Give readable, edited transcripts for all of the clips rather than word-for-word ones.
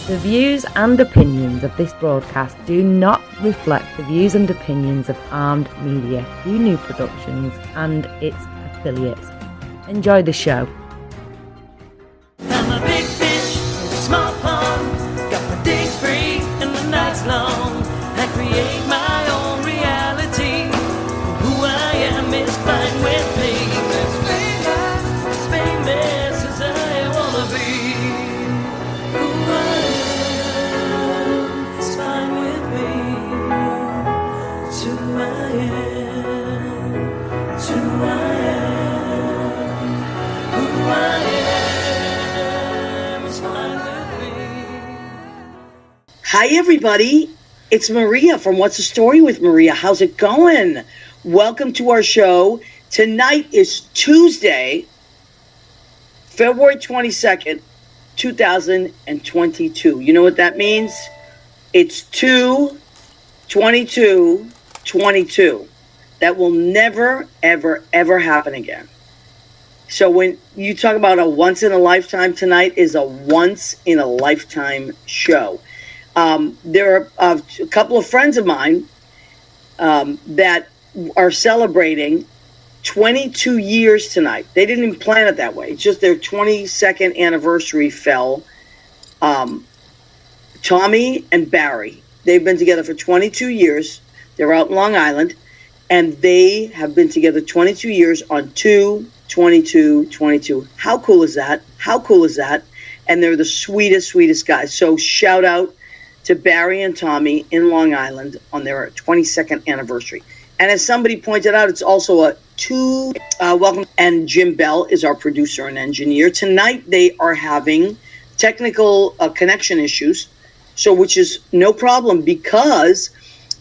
The views and opinions of this broadcast do not reflect the views and opinions of Armed Media, New Productions, and its affiliates. Enjoy the show. I'm a big fish in a small pond. Got my days free and the nights long. I create my own reality. Who I am is fine with me. As famous as I wanna be. Who I am is fine with me. It's who I am. It's who I am. Who I am is fine with me. Hi, everybody. It's Maria from What's the Story with Maria. How's it going? Welcome to our show. Tonight is Tuesday, February 22nd, 2022. You know what that means? It's 2/22/22. That will never, ever, ever happen again. So when you talk about a once in a lifetime, tonight is a once in a lifetime show. There are a couple of friends of mine that are celebrating 22 years tonight. They didn't even plan it that way. It's just their 22nd anniversary fell. Tommy and Barry, they've been together for 22 years. They're out in Long Island, and they have been together 22 years on 2/22/22. How cool is that? How cool is that? And they're the sweetest, sweetest guys. So shout out to Barry and Tommy in Long Island on their 22nd anniversary. And as somebody pointed out, it's also a welcome. And Jim Bell is our producer and engineer. Tonight they are having technical connection issues, so which is no problem because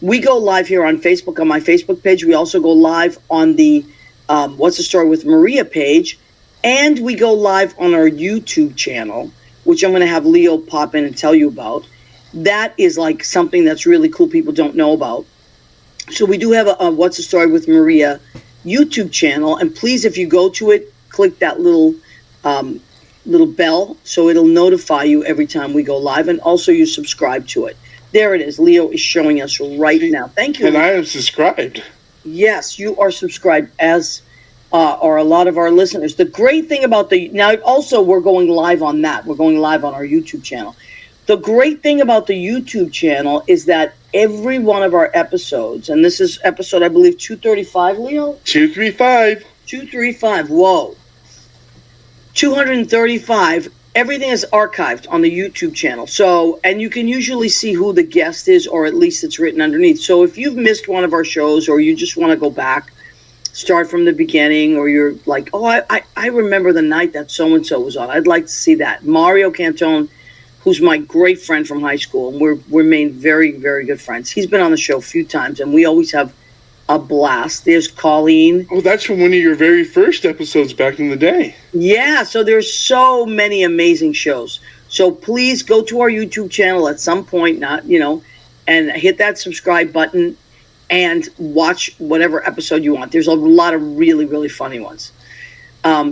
we go live here on Facebook, on my Facebook page. We also go live on the What's the Story with Maria page, and we go live on our YouTube channel, which I'm going to have Leo pop in and tell you about. That is like something that's really cool people don't know about. So we do have a What's the Story with Maria YouTube channel, and please, if you go to it, click that little bell so it'll notify you every time we go live, and also you subscribe to it. There it is. Leo is showing us right now. Thank you. And I am subscribed. Yes, you are subscribed, as are a lot of our listeners. The great thing about now also we're going live on that. We're going live on our YouTube channel. The great thing about the YouTube channel is that every one of our episodes, and this is episode, I believe, 235, Leo? 235. 235, whoa. 235, everything is archived on the YouTube channel. So, and you can usually see who the guest is, or at least it's written underneath. So if you've missed one of our shows, or you just want to go back, start from the beginning, or you're like, oh, I remember the night that so-and-so was on. I'd like to see that. Mario Cantone, who's my great friend from high school, and we're remained very, very good friends. He's been on the show a few times, and we always have a blast. There's Colleen. Oh, that's from one of your very first episodes back in the day. Yeah, so there's so many amazing shows. So please go to our YouTube channel at some point, and hit that subscribe button and watch whatever episode you want. There's a lot of really, really funny ones.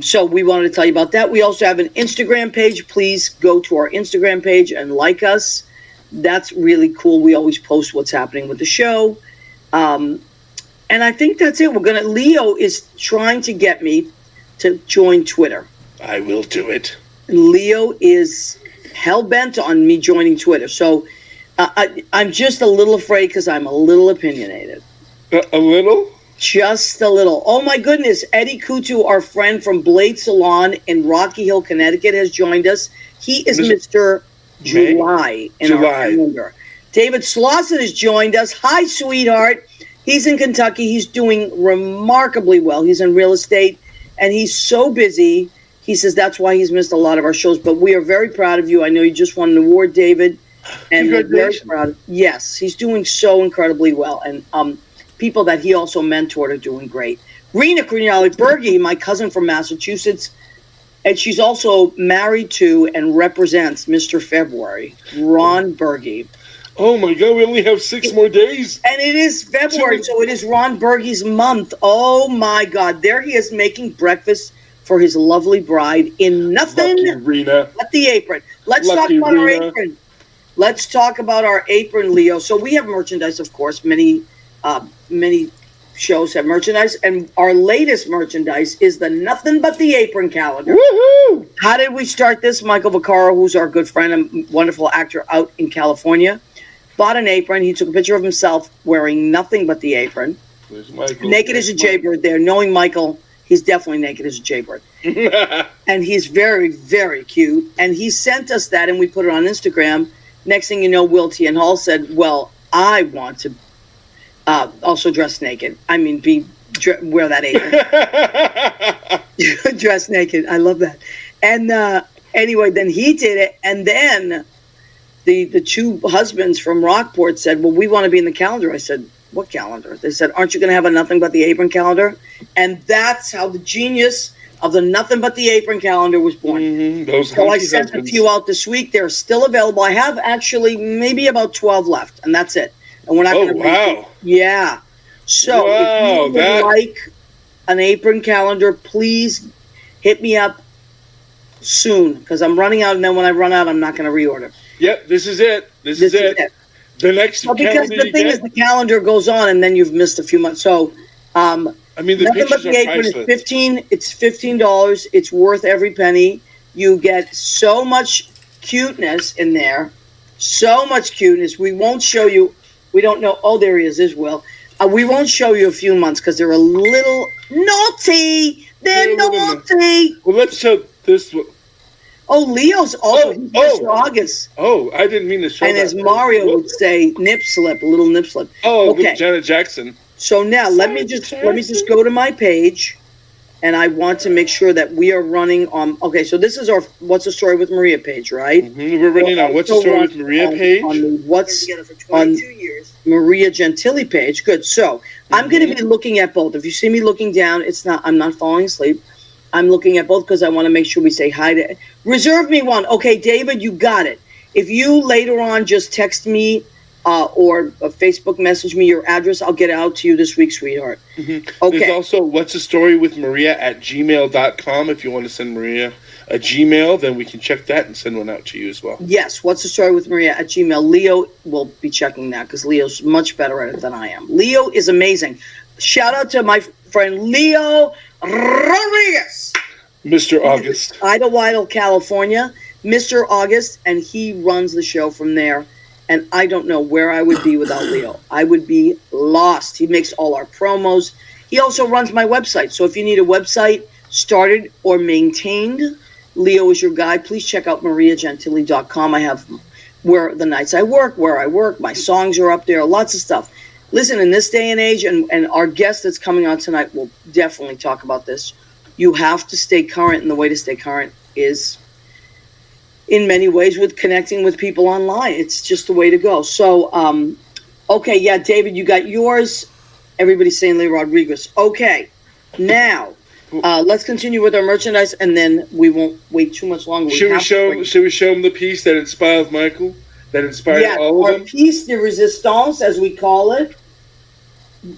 So we wanted to tell you about that. We also have an Instagram page. Please go to our Instagram page and like us. That's really cool. We always post what's happening with the show. And I think that's it. Leo is trying to get me to join Twitter. I will do it. Leo is hell-bent on me joining Twitter. So I'm just a little afraid because I'm a little opinionated. A little? Just a little. Oh, my goodness. Eddie Kutu, our friend from Blade Salon in Rocky Hill, Connecticut, has joined us. He is Mr. July in our calendar. David Slauson has joined us. Hi, sweetheart. He's in Kentucky. He's doing remarkably well. He's in real estate, and he's so busy. He says that's why he's missed a lot of our shows. But we are very proud of you. I know you just won an award, David. And we're very proud. Yes, he's doing so incredibly well. And people that he also mentored are doing great. Rena Grignali-Berge, my cousin from Massachusetts, and she's also married to and represents Mr. February, Ron Berge. Oh my God, we only have 6 more days. And it is February, so it is Ron Berge's month. Oh my God, there he is making breakfast for his lovely bride in nothing Lucky Rena. but the apron. Let's talk about our apron. let's talk about our apron, Leo. So we have merchandise, of course. Many shows have merchandise, and our latest merchandise is the Nothing But the Apron calendar. Woohoo! How did we start this? Michael Vaccaro, who's our good friend and wonderful actor out in California, bought an apron. He took a picture of himself wearing nothing but the apron. There's Michael. Naked as a jaybird there. Knowing Michael, he's definitely naked as a jaybird. And he's very, very cute. And he sent us that, and we put it on Instagram. Next thing you know, Will T. and Hall said, well, I want to also dress naked. I mean, wear that apron. Dress naked. I love that. And anyway, then he did it. And then the two husbands from Rockport said, well, we want to be in the calendar. I said, what calendar? They said, aren't you going to have a Nothing But the Apron calendar? And that's how the genius of the Nothing But the Apron calendar was born. Mm-hmm. So I sent a few out this week. They're still available. I have actually maybe about 12 left, and that's it. And we're not going to. Wow. Yeah. So if you would like an apron calendar, please hit me up soon, because I'm running out, and then when I run out, I'm not going to reorder. Yep, this is it. This is it. The next because the thing is, the calendar goes on, and then you've missed a few months. So, I mean, the Nothing But pictures the are Apron is priceless. It's $15. It's worth every penny. You get so much cuteness in there, so much cuteness. We won't show you. We don't know. Oh, there he is. There's Will. We won't show you a few months because they're a little naughty. They're naughty. Well, let's show this one. Oh, Leo's also Mr. August. Oh, I didn't mean to show and that. as Mario would say, nip slip, a little nip slip. Oh, okay. With Janet Jackson. So now let me just go to my page, and I want to make sure that we are running on. Okay, so this is our What's the Story with Maria page, right? Mm-hmm. We're running on What's the Story with Maria page. On the What's on Maria Gentili page. Good. So I'm going to be looking at both. If you see me looking down, I'm not falling asleep. I'm looking at both because I want to make sure we say hi to. Reserve me one. Okay, David, you got it. If you later on just text me or Facebook message me your address, I'll get it out to you this week, sweetheart. Mm-hmm. Okay. There's also What's the Story with Maria at gmail.com. If you want to send Maria a Gmail, then we can check that and send one out to you as well. Yes, What's the Story with Maria at Gmail. Leo will be checking that because Leo's much better at it than I am. Leo is amazing. Shout out to my friend Leo Rodriguez. Mr. August. Idlewild, California. Mr. August, and he runs the show from there. And I don't know where I would be without Leo. I would be lost. He makes all our promos. He also runs my website. So if you need a website started or maintained, Leo is your guy. Please check out mariagentili.com. I have where the nights I work, my songs are up there, lots of stuff. Listen, in this day and age, and our guest that's coming on tonight will definitely talk about this, you have to stay current, and the way to stay current is in many ways with connecting with people online. It's just the way to go. So, okay, yeah, David, you got yours. Everybody's saying Leo Rodriguez. Okay, now let's continue with our merchandise, and then we won't wait too much longer. Should we show them the piece that inspired Michael? That inspired all of them? Our piece de resistance, as we call it.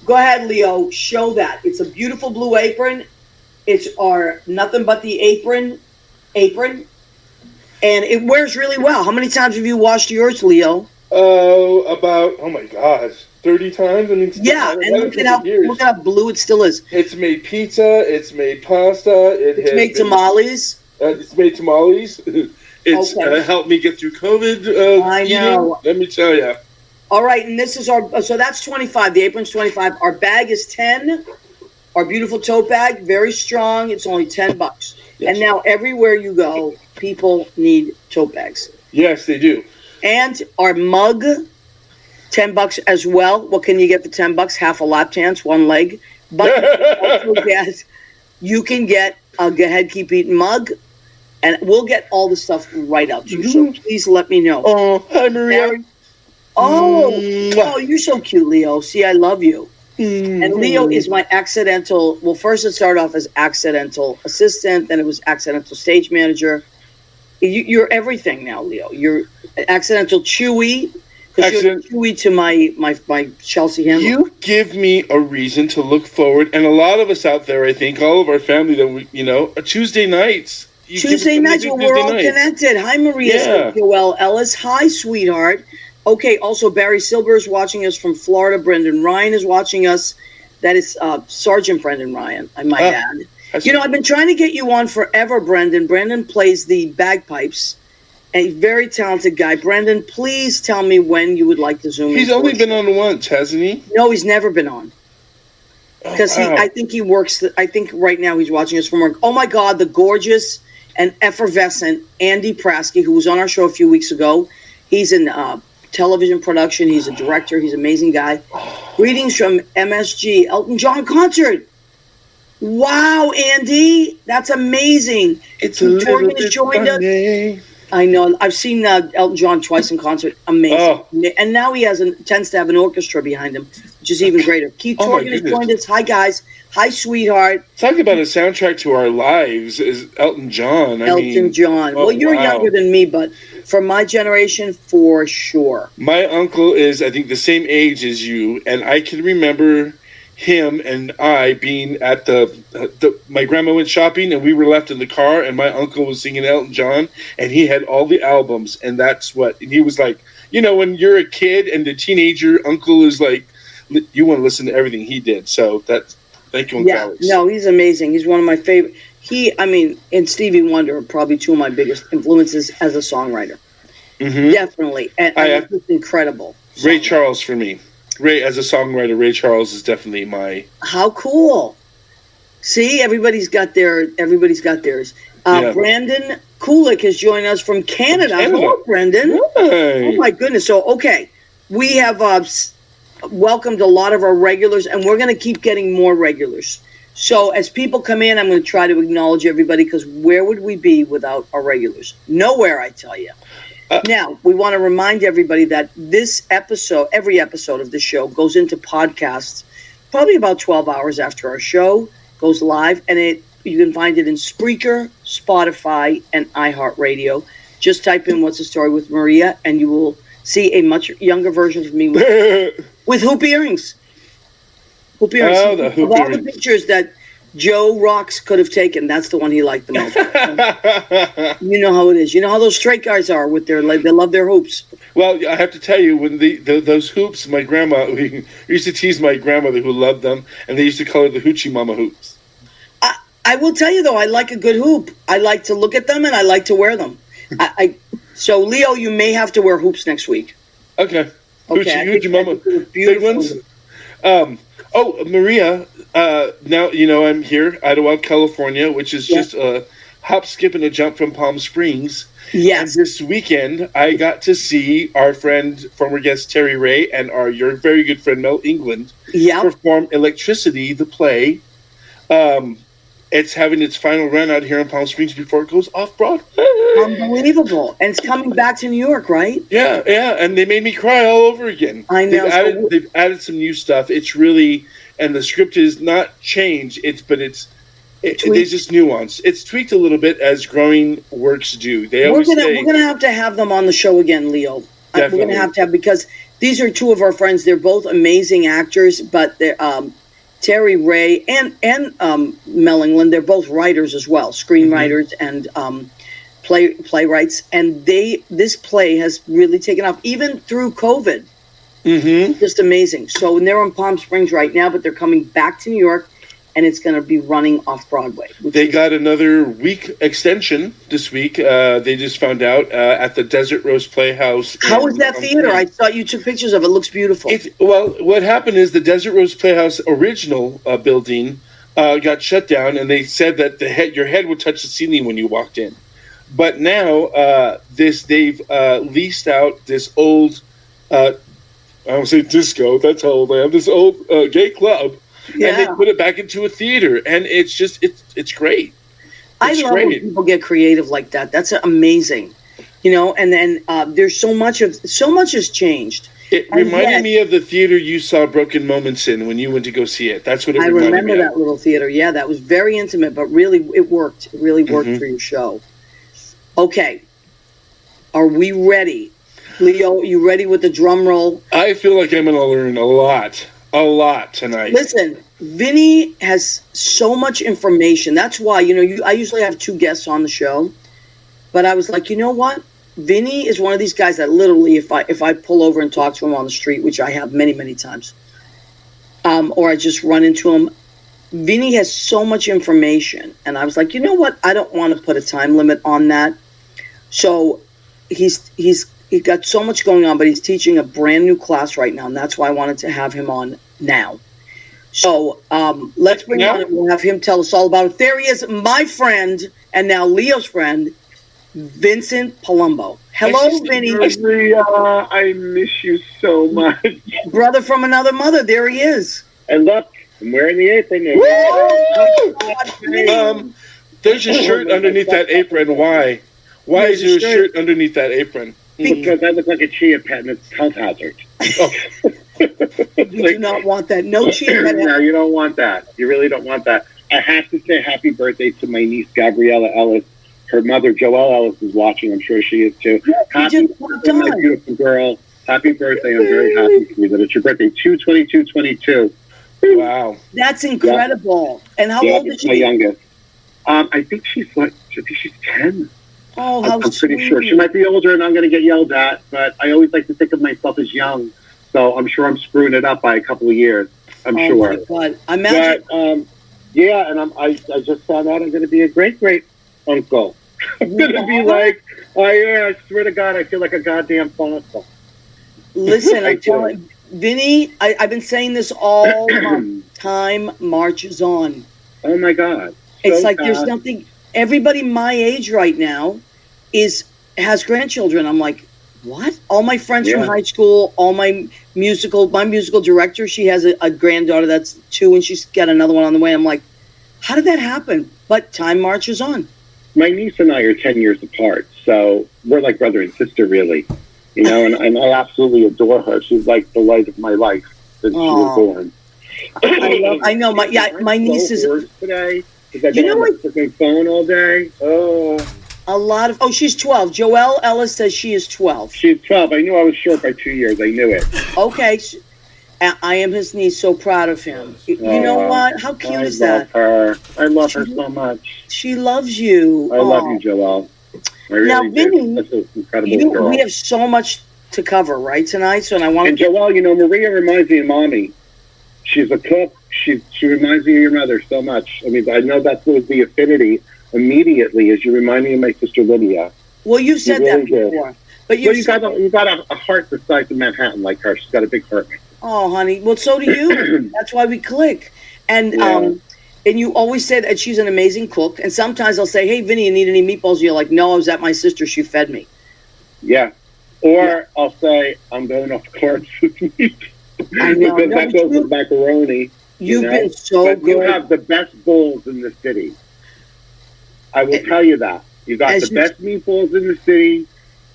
Go ahead, Leo. Show that. It's a beautiful blue apron. It's our Nothing But the Apron, and it wears really well. How many times have you washed yours, Leo? Oh my gosh, 30 times. I mean, yeah, and look at how blue it still is. It's made pizza. It's made pasta. It's made tamales. It's made tamales. It's helped me get through COVID. I know. Let me tell you. All right, and this is so that's 25. The apron's 25. Our bag is 10. Our beautiful tote bag, very strong. It's only $10. Yes. And now everywhere you go, people need tote bags. Yes, they do. And our mug, $10 as well. What can you get for $10? Half a lap dance, one leg. But you can get a Go Ahead Keep Eating mug, and we'll get all the stuff right out to you. So please let me know. Oh, hi, Maria. Oh, you're so cute, Leo. See, I love you. And Leo is my accidental, well, first it started off as accidental assistant, then it was accidental stage manager. You're everything now, Leo. You're accidental Chewy, because you're Chewy to my Chelsea handler. You give me a reason to look forward, and a lot of us out there, I think, all of our family, that we, a Tuesday nights Tuesday nights, well, we're all connected. Hi, Maria. Yeah. Joelle Ellis. Hi, sweetheart. Okay, also, Barry Silber is watching us from Florida. Brendan Ryan is watching us. That is Sergeant Brendan Ryan, I might add. I've been trying to get you on forever, Brendan. Brendan plays the bagpipes. A very talented guy. Brendan, please tell me when you would like to Zoom in. He's only been on once, hasn't he? No, he's never been on. Because I think he works. I think right now he's watching us from work. Oh my God, the gorgeous and effervescent Andy Prasky, who was on our show a few weeks ago. He's in television production. He's a director. He's an amazing guy. Greetings from MSG Elton John concert. Wow, Andy, that's amazing. Torgan has joined us. I know. I've seen Elton John twice in concert. Amazing. And now he tends to have an orchestra behind him, which is even greater. Keith Torgan has joined us. Hi, guys. Hi, sweetheart. Talk about a soundtrack to our lives is Elton John. Elton John. Well, you're younger than me, but for my generation, for sure. My uncle is, I think, the same age as you, and I can remember him and I being at my grandma went shopping and we were left in the car and my uncle was singing Elton John and he had all the albums and he was like, when you're a kid and the teenager uncle is like, you want to listen to everything he did. So thank you, Uncle Alex. No, he's amazing. He's one of my favorite. And Stevie Wonder are probably two of my biggest influences as a songwriter. Mm-hmm. Definitely. And it's incredible. Ray Charles for me. As a songwriter, Ray Charles is definitely my... How cool. See, everybody's got theirs. Brandon Kulik has joined us from Canada. Hello, Brendan. Hi. Oh, my goodness. So, okay, we have welcomed a lot of our regulars, and we're going to keep getting more regulars. So as people come in, I'm going to try to acknowledge everybody, because where would we be without our regulars? Nowhere, I tell you. Now, we want to remind everybody that every episode of this show goes into podcasts probably about 12 hours after our show goes live, and you can find it in Spreaker, Spotify, and iHeartRadio. Just type in "What's the Story with Maria," and you will see a much younger version of me with hoop earrings. Hoop earrings. Oh, the hoop of all earrings. the pictures that Joe Rocks could have taken, that's the one he liked the most. You know how it is. You know how those straight guys are with they love their hoops. Well, I have to tell you, when those hoops, my grandma, we used to tease my grandmother who loved them, and they used to call her the Hoochie Mama hoops. I will tell you, though, I like a good hoop. I like to look at them, and I like to wear them. So, Leo, you may have to wear hoops next week. Okay. Hoochie Mama. Big ones? Maria, now, I'm here, Idlewild, California, which is just a hop, skip, and a jump from Palm Springs. Yes. And this weekend, I got to see our friend, former guest Terry Ray, and your very good friend Mel England perform Electricity, the play. It's having its final run out here in Palm Springs before it goes off Broadway. Unbelievable. And it's coming back to New York, right? Yeah, and they made me cry all over again. I know. They've added some new stuff. It's really, and the script is not changed, there's just nuance. It's tweaked a little bit as growing works do. We're going to have them on the show again, Leo. Definitely. We're going to have, because these are two of our friends. They're both amazing actors, but they're... Terry Ray and Mel England, they're both writers as well, screenwriters and playwrights. And this play has really taken off, even through COVID. Mm-hmm. Just amazing. So they're in Palm Springs right now, but they're coming back to New York, and it's going to be running off Broadway. They got another week extension this week. They just found out at the Desert Rose Playhouse. How is that theater? I thought you took pictures of it. It looks beautiful. What happened is the Desert Rose Playhouse original building got shut down, and they said that your head would touch the ceiling when you walked in. But now they've leased out this old, I don't say disco, that's how old I am, this old gay club. Yeah. And they put it back into a theater, and it's great. I love when people get creative like that. That's amazing, And then there's so much has changed. It reminded me of the theater you saw Broken Moments in when you went to go see it. That's what it reminded me of. I remember that little theater. Yeah, that was very intimate, but really it worked. It really worked for your show. Okay, are we ready, Leo? You ready with the drum roll? I feel like I'm going to learn a lot. a lot tonight. Listen, Vinny has so much information. That's why, I usually have 2 guests on the show. But I was like, you know what? Vinny is one of these guys that literally, if I pull over and talk to him on the street, which I have many, many times, or I just run into him, Vinny has so much information. And I was like, you know what? I don't want to put a time limit on that. So he's got so much going on, but he's teaching a brand new class right now. And that's why I wanted to have him on now. So let's bring him on and we'll have him tell us all about it. There he is, my friend, and now Leo's friend, Vincent Palumbo. Hello, Vinny. I miss you so much. Brother from another mother. There he is. And look, I'm wearing the apron now. There's a shirt underneath that apron. Why? Why is there a shirt underneath that apron? Because I look like a chia pet and it's health hazard. Oh. You do not want that. No chia pet. No, you don't want that. You really don't want that. I have to say happy birthday to my niece, Gabriella Ellis. Her mother, Joelle Ellis, is watching. I'm sure she is too. Yes, happy birthday, my beautiful girl. Happy birthday. I'm very happy for you that it's your birthday. 2/22/22. Wow. That's incredible. Yeah. And how old is she? My youngest. I think she's 10. Oh, how I'm pretty sweet. sure. She might be older and I'm going to get yelled at, but I always like to think of myself as young. So I'm sure I'm screwing it up by a couple of years. I'm sure. Oh, my God. Imagine. But, yeah, and I just found out I'm going to be a great uncle. I'm going to be like, I swear to God, I feel like a goddamn fossil. Listen, I'm telling Vinny, I've been saying this all time marches on. Oh, my God. It's like there's nothing. Everybody my age right now has grandchildren. I'm like, what? All my friends from high school, all my musical director, she has a granddaughter that's 2 and she's got another one on the way. I'm like, how did that happen? But time marches on. My niece and I are 10 years apart, so we're like brother and sister, really. And I absolutely adore her. She's like the light of my life since she was born. I know. My niece is today. Because I've been on my freaking phone all day. She's 12. Joelle Ellis says she is 12. She's 12. I knew I was short by 2 years. I knew it. Okay. I am his niece. So proud of him. You know what? How cute is that? I love her so much. She loves you. I love you, Joelle. Now, Vinny, that's an incredible girl. We have so much to cover, right, tonight? So, Joelle, Maria reminds me of Mommy. She's a cook. She reminds me of your mother so much. I mean, I know that was the affinity immediately as you remind me of my sister Lydia. Well, you've said that before. But you got a heart the size of Manhattan like her. She's got a big heart. Oh, honey. Well, so do you. That's why we click. And you always say that she's an amazing cook. And sometimes I'll say, hey, Vinny, you need any meatballs? And you're like, no, I was at my sister. She fed me. Yeah. Or I'll say, I'm going off course with meat. I know. Because that goes with macaroni. You've been so good. You have the best bowls in the city. I will tell you that. You got the best meatballs in the city.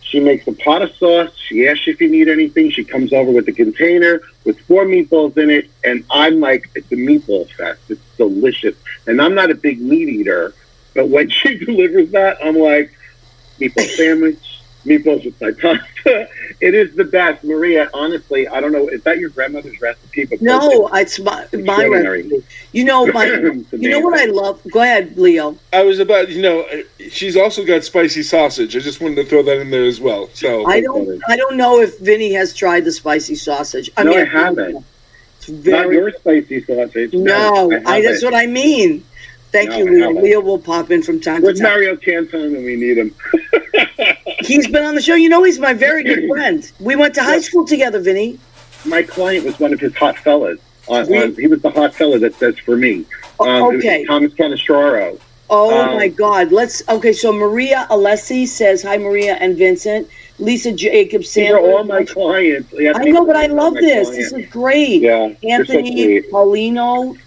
She makes a pot of sauce. She asks you if you need anything. She comes over with a container with 4 meatballs in it. And I'm like, it's a meatball fest. It's delicious. And I'm not a big meat eater. But when she delivers that, I'm like, meatball sandwich, meatballs with my pasta. It is the best. Maria, honestly, I don't know. Is that your grandmother's recipe? But no, it's my recipe. You know what I love? Go ahead, Leo. I was about, she's also got spicy sausage. I just wanted to throw that in there as well. So I don't know if Vinny has tried the spicy sausage. I haven't. It's very, not your spicy sausage. No, that's what I mean. Thank you, Leo. Leo will pop in from time to time. With Mario Cantone when we need him. He's been on the show. He's my very good friend. We went to high school together, Vinny. My client was one of his hot fellas. He was the hot fella that says for me. Okay. Thomas Canestraro. Oh, my God. So Maria Alessi says, hi, Maria and Vincent. Lisa Jacobs. These are all my clients. I know, but I love this. This is great. Yeah. Anthony Paulino.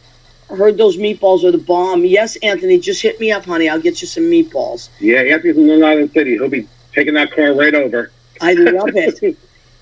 Heard those meatballs are the bomb. Yes, Anthony, just hit me up, honey. I'll get you some meatballs. Yeah, Anthony's in Long Island City. He'll be taking that car right over. I love it.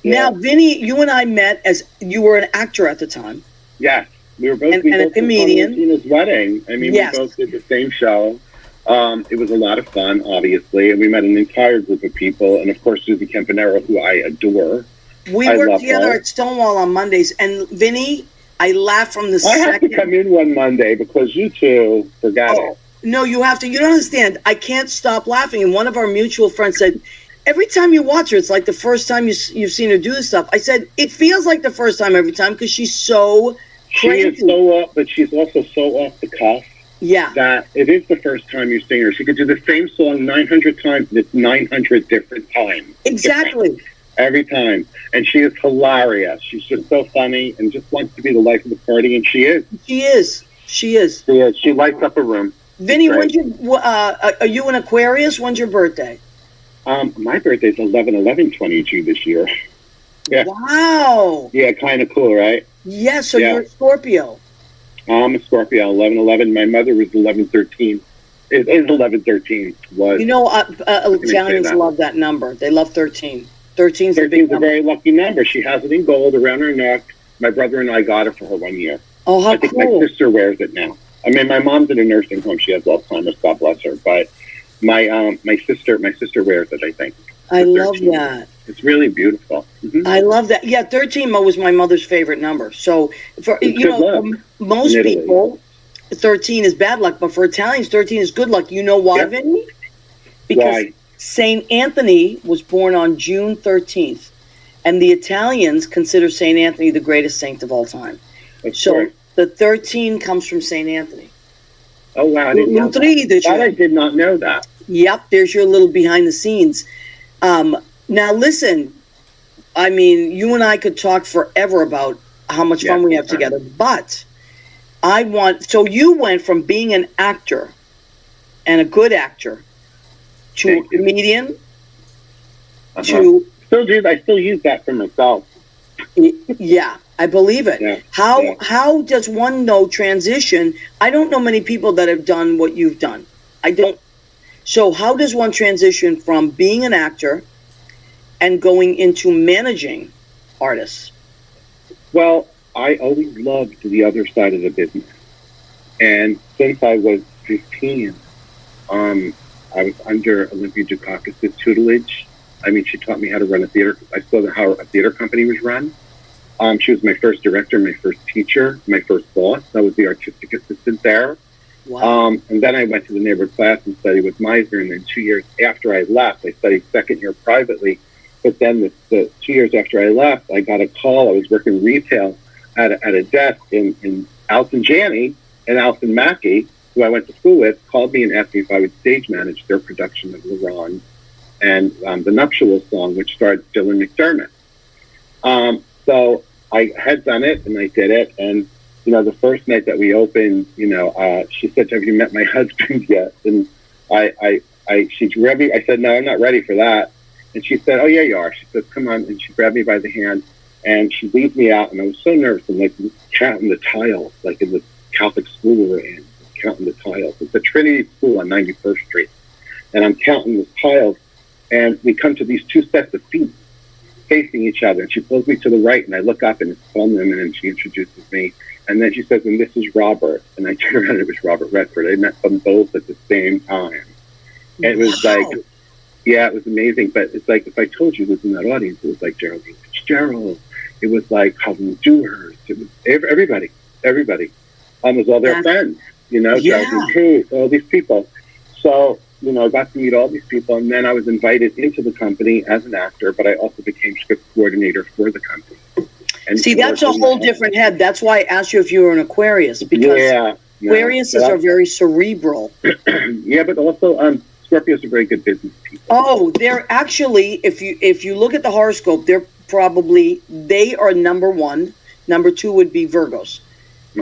Now, Vinny, you and I met as you were an actor at the time. Yes, we were both and a comedian. Tina's wedding. I mean, we both did the same show. It was a lot of fun, obviously, and we met an entire group of people, and of course, Susie Campanero, who I adore. We worked together at Stonewall on Mondays, and Vinny, I laugh from the I have to second. come in one Monday because you two forgot it. No, you have to. You don't understand. I can't stop laughing. And one of our mutual friends said, every time you watch her, it's like the first time you've seen her do this stuff. I said, it feels like the first time every time because she's so crazy. She is so off, but she's also so off the cuff. Yeah. That it is the first time you've seen her. She could do the same song 900 times, and it's 900 different times. Exactly. Every time. And she is hilarious. She's just so funny and just wants to be the life of the party, and she is. She is. She is. She is. She lights up a room. Vinny, are you an Aquarius? When's your birthday? My birthday's 11/11/22 this year. Yeah. Wow. Yeah, kind of cool, right? Yeah, so you're a Scorpio. I'm a Scorpio, 11/11. My mother was 11/13. It is 11/13. Was. You know, Italians love that number. They love 13. 13's a big 13's a number. very lucky number. She has it in gold around her neck. My brother and I got it for her one year. Oh, how I think cool. my sister wears it now. I mean, my mom's in a nursing home. She has Alzheimer's, God bless her. But my sister wears it, I think. I love that. It's really beautiful. Mm-hmm. I love that. Yeah, 13 was my mother's favorite number. So, for most people, 13 is bad luck, but for Italians, 13 is good luck. You know why, Vinny? Because St. Anthony was born on June 13th, and the Italians consider St. Anthony the greatest saint of all time. The 13 comes from St. Anthony. Oh, wow. I didn't know that. I did not know that. Yep, there's your little behind the scenes. Now, listen, I mean, you and I could talk forever about how much fun we have together, but so you went from being an actor and a good actor to a comedian to... I still use that for myself. Yeah, I believe it. Yeah, how does one know transition? I don't know many people that have done what you've done. I don't. So how does one transition from being an actor and going into managing artists? Well, I always loved the other side of the business. And since I was 15, I was under Olympia Dukakis' tutelage. I mean, she taught me how to run a theater. I saw how a theater company was run. She was my first director, my first teacher, my first boss. I was the artistic assistant there. Wow. And then I went to the neighborhood class and studied with Meisner. And then 2 years after I left, I studied second year privately. But then the 2 years after I left, I got a call. I was working retail at a desk in Alton Janney and Alton Mackey, who I went to school with, called me and asked me if I would stage manage their production of L'Orange and the Nuptial Song, which starred Dylan McDermott. So I had done it, and I did it. And, the first night that we opened, she said, "Have you met my husband yet?" And she grabbed me. I said, "No, I'm not ready for that." And she said, "Oh, yeah, you are." She said, "Come on." And she grabbed me by the hand, and she leads me out. And I was so nervous. I'm like counting the tiles, like in the Catholic school we were in, counting the tiles. It's a Trinity school on 91st Street. And I'm counting the tiles. And we come to these two sets of feet facing each other. And she pulls me to the right, and I look up, and it's Paul Newman, and she introduces me. And then she says, "And this is Robert." And I turn around, and it was Robert Redford. I met them both at the same time. And it was it was amazing. But it's like, if I told you who was in that audience, it was like Geraldine Fitzgerald. It was like Colin Dewhurst. It was everybody. It was all their friends, Geraldine Cruz, all these people. So, I got to meet all these people, and then I was invited into the company as an actor, but I also became script coordinator for the company. And see, that's a whole different head. That's why I asked you if you were an Aquarius, because Aquariuses are very cerebral. Yeah, but also Scorpios are very good business people. Oh, they're actually, if you look at the horoscope, they are number one. Number two would be Virgos.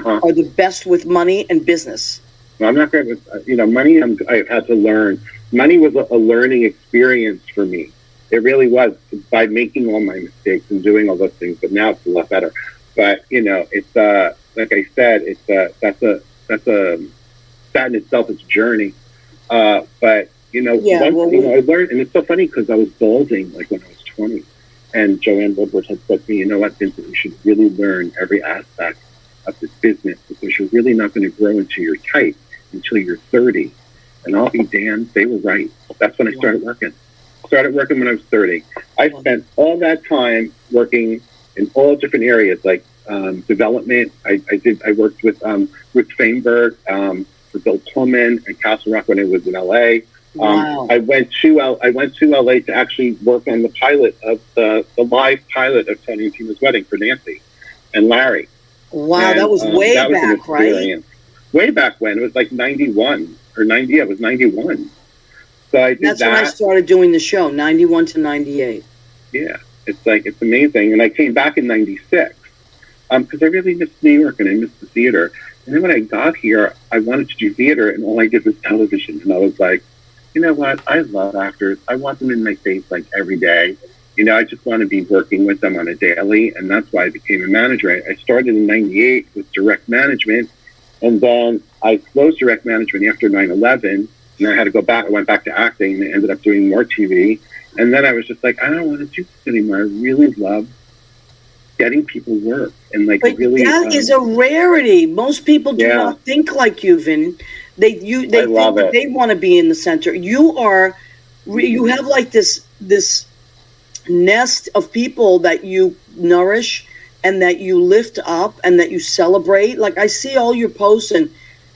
Are the best with money and business. Well, I'm not great with, money. I've had to learn. Money was a learning experience for me. It really was, by making all my mistakes and doing all those things. But now it's a lot better. But it's like I said, that in itself is a journey. But I learned, and it's so funny because I was balding like when I was 20, and Joanne Woodward had said to me, "You know what, Vincent, you should really learn every aspect of this business because you're really not going to grow into your type until you're 30. And I'll be damned, they were right. That's when I started working. When I was 30. I spent all that time working in all different areas, like development. I worked with Ruth Feinberg, with Bill Pullman and Castle Rock when I was in LA. Wow. I went to LA to actually work on the pilot of the live pilot of Tony and Tina's Wedding for Nancy and Larry. Wow, And, that was way that was an back, right? experience. Way back when. It was like 91 or 90. Yeah, it was 91. So I did That's when I started doing the show, 91 to 98. Yeah, it's amazing. And I came back in 96 because I really missed New York and I missed the theater. And then when I got here, I wanted to do theater and all I did was television. And I was like, you know what? I love actors. I want them in my face like every day. You know, I just want to be working with them on a daily. And that's why I became a manager. I started in 98 with direct management. And then I closed direct management after 9/11. And I had to go back. I went back to acting and I ended up doing more TV. And then I was just like, I don't want to do this anymore. I really love getting people work. And like, but really. That is a rarity. Most people do not think like you, Vin. They think that they want to be in the center. You have like this nest of people that you nourish and that you lift up and that you celebrate. Like I see all your posts and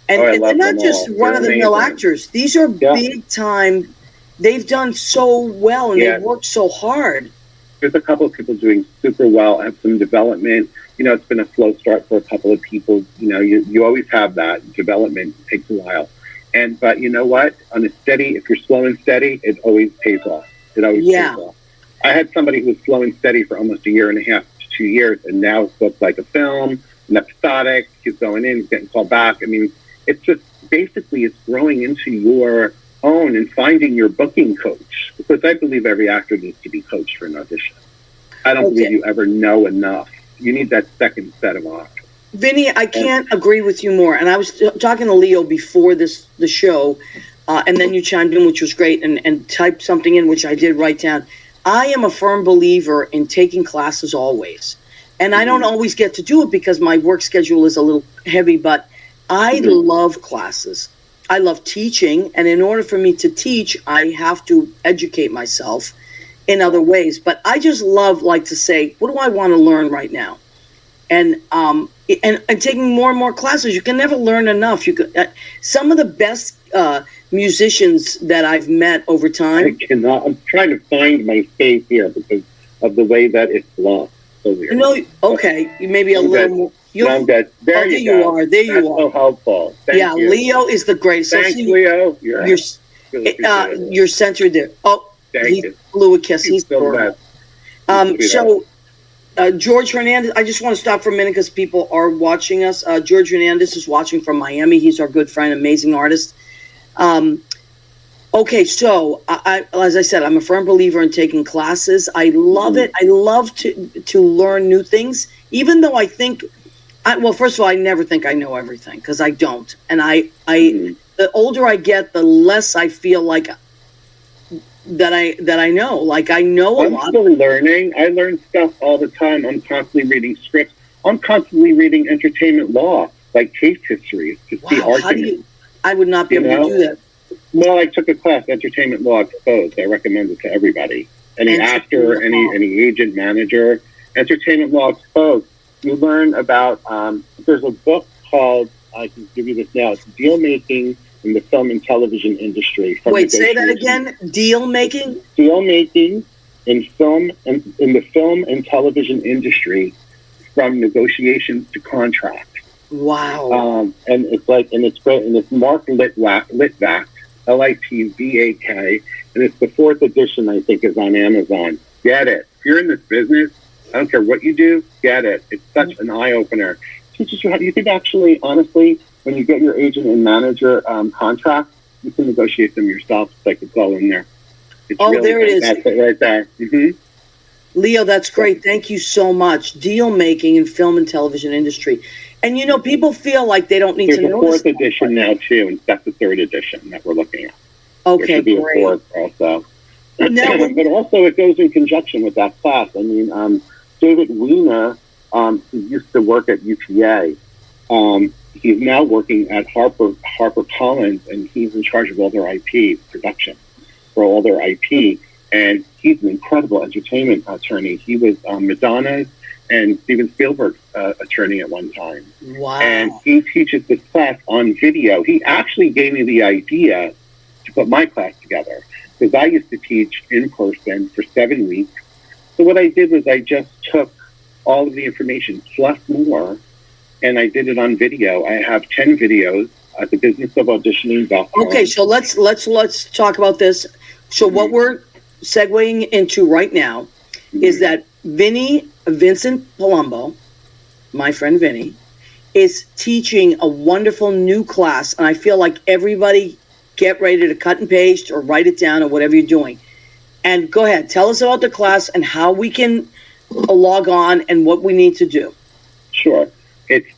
they're not just run-of-the-mill actors. These are big time. They've done so well and they've worked so hard. There's a couple of people doing super well. I have some development. You know, it's been a slow start for a couple of people. You know, you always have that. Development takes a while. But you know what? On a steady, if you're slow and steady, it always pays off. It always pays off. I had somebody who was slow and steady for almost a year and a half to 2 years, and now it's looked like a film, an episodic. He's going in, he's getting called back. I mean, it's just basically it's growing into your own and finding your booking coach, because I believe every actor needs to be coached for an audition. I don't believe you ever know enough. You need that second set of eyes. Vinny, I can't agree with you more. And I was talking to Leo before the show, and then you chimed in, which was great, and typed something in, which I did write down. I am a firm believer in taking classes always. And I don't always get to do it because my work schedule is a little heavy, but I love classes. I love teaching, and in order for me to teach, I have to educate myself in other ways. But I just love, like, to say, what do I want to learn right now? And taking more and more classes. You can never learn enough. You could, some of the best musicians that I've met over time. I'm trying to find my face here because of the way that it's lost. So weird. Okay, maybe a little more. I'm good. There you are. There you are. So helpful. Thank you. Leo is the greatest. Thanks, Leo. You're centered there. Oh, he blew a kiss. He's so bad. George Hernandez, I just want to stop for a minute because people are watching us. George Hernandez is watching from Miami. He's our good friend, amazing artist. Okay, so as I said, I'm a firm believer in taking classes. I love it. I love to learn new things, even though I think, first of all, I never think I know everything because I don't. And the older I get, the less I feel like that I know. Like I know a lot. I'm still learning. I learn stuff all the time. I'm constantly reading scripts. I'm constantly reading entertainment law, like case histories to see arguments. I would not be able to do that. Well, I took a class, Entertainment Law Exposed. I recommend it to everybody. Any actor, any agent, manager. Entertainment Law Exposed. You learn about, there's a book called, I can give you this now, it's Deal Making in the Film and Television Industry. Wait, say that again? Deal making? Deal making in the film and television industry, from negotiations to contract. Wow. And it's great, and it's Mark Litvak, Litvak, and it's the 4th edition, I think, is on Amazon. Get it. If you're in this business, I don't care what you do, get it. It's such an eye-opener. It teaches you how you could actually, honestly, when you get your agent and manager contract, you can negotiate them yourself. It's like it's all in there. There it is. That's it right there. Mm-hmm. Leo, that's great. Thank you so much. Deal making in film and television industry. And, people feel like they don't need to know. There's a 4th edition now, too, and that's the 3rd edition that we're looking at. Okay, there should be great. A 4th also. But also it goes in conjunction with that class. I mean, David Weiner, who used to work at UTA, he's now working at HarperCollins, and he's in charge of all their IP production for all their IP. And he's an incredible entertainment attorney. He was Madonna's and Steven Spielberg's attorney at one time. Wow. And he teaches this class on video. He actually gave me the idea to put my class together, because I used to teach in person for 7 weeks. So what I did was I just took all of the information plus more, and I did it on video. I have 10 videos at the Business of Auditioning.com. Okay, so let's talk about this. So what we're segueing into right now is that Vincent Palumbo, my friend Vinny, is teaching a wonderful new class, and I feel like everybody get ready to cut and paste or write it down or whatever you're doing. And go ahead, tell us about the class and how we can log on and what we need to do. Sure.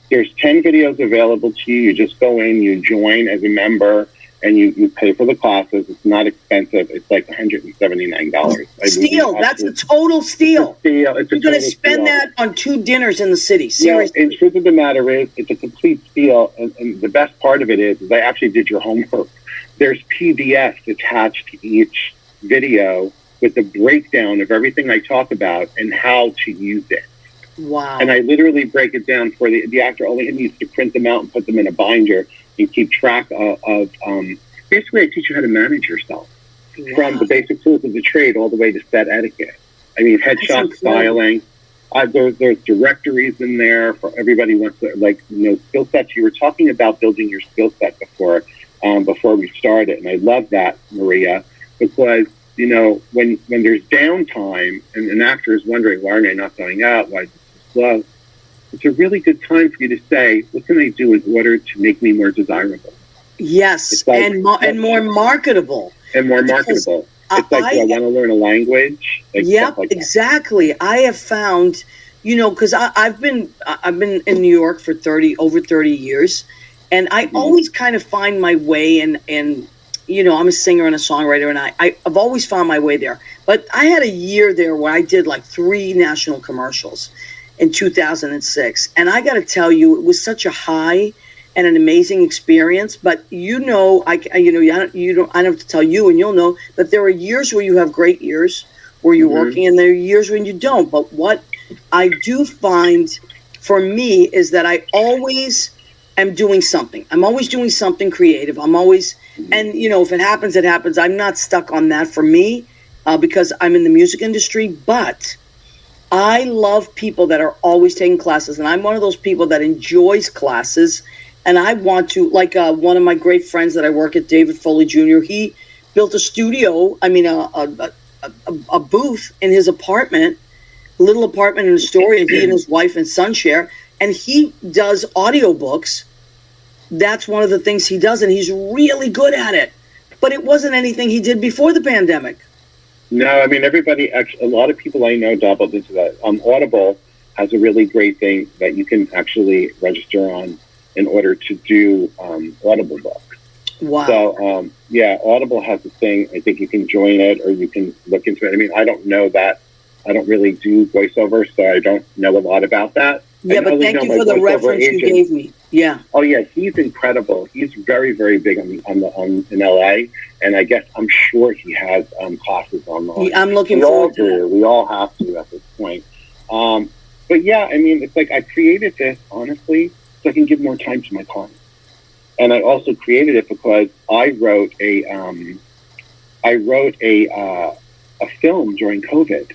There's 10 videos available to you. You just go in, you join as a member, and you pay for the classes. It's not expensive. It's like $179. Steal. That's a total steal. You're going to spend that on 2 dinners in the city. Seriously. And the truth of the matter is, it's a complete steal. And the best part of it is I actually did your homework. There's PDFs attached to each video with the breakdown of everything I talk about and how to use it. Wow. And I literally break it down for the actor. Only needs to print them out and put them in a binder and keep track of basically I teach you how to manage yourself. Wow. From the basic tools of the trade all the way to set etiquette. I mean, headshot styling. There's directories in there for everybody who wants to, skill sets. You were talking about building your skill set before we started. And I love that, Maria, because, when there's downtime and an actor is wondering, why am I not going out? Why is this so slow? It's a really good time for you to say, what can I do in order to make me more desirable? Yes, and more marketable. And more marketable. It's like, do I want to learn a language? Yep, exactly. I have found, because I've been in New York for over 30 years, and I always kind of find my way and I'm a singer and a songwriter, and I've always found my way there. But I had a year there where I did like 3 national commercials in 2006, and I got to tell you, it was such a high and an amazing experience. But I don't have to tell you, and you'll know that there are years where you have great years where you're working, and there are years when you don't. But what I do find for me is that I always am doing something. I'm always doing something creative. I'm always, and if it happens, it happens. I'm not stuck on that for me because I'm in the music industry, but I love people that are always taking classes, and I'm one of those people that enjoys classes. And I want to, one of my great friends that I work at, David Foley Jr., he built a studio, a booth in his apartment, little apartment in Astoria, he and his wife and son share, and he does audiobooks. That's one of the things he does, and he's really good at it. But it wasn't anything he did before the pandemic. No, everybody, actually, a lot of people I know dabbled into that. Audible has a really great thing that you can actually register on in order to do Audible books. Wow. So, Audible has a thing. I think you can join it or you can look into it. I don't know that. I don't really do voiceover, so I don't know a lot about that. Yeah, but thank you for the reference you gave me. Yeah. Oh, yeah, he's incredible. He's very, very big in LA, and I guess I'm sure he has classes online. I'm looking forward to it. We all have to at this point. But yeah, it's like I created this, honestly, so I can give more time to my clients. And I also created it because I wrote a film during COVID.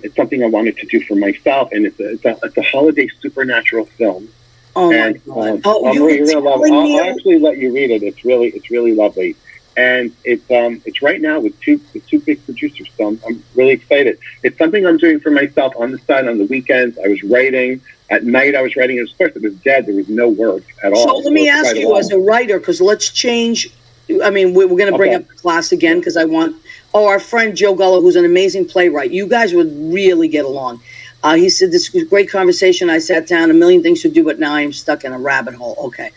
It's something I wanted to do for myself, and it's a holiday supernatural film. Oh, and, my God. You're gonna love it. I'll actually let you read it. It's really lovely. And it's right now with two big producers, so I'm really excited. It's something I'm doing for myself on the side on the weekends. I was writing. At night I was writing. Of course, it was dead. There was no work at all. So let me ask you as a writer, because let's change. We're going to bring up the class again because I want... our friend Joe Gullo, who's an amazing playwright. You guys would really get along. He said, this was a great conversation. I sat down, a million things to do, but now I am stuck in a rabbit hole. Okay.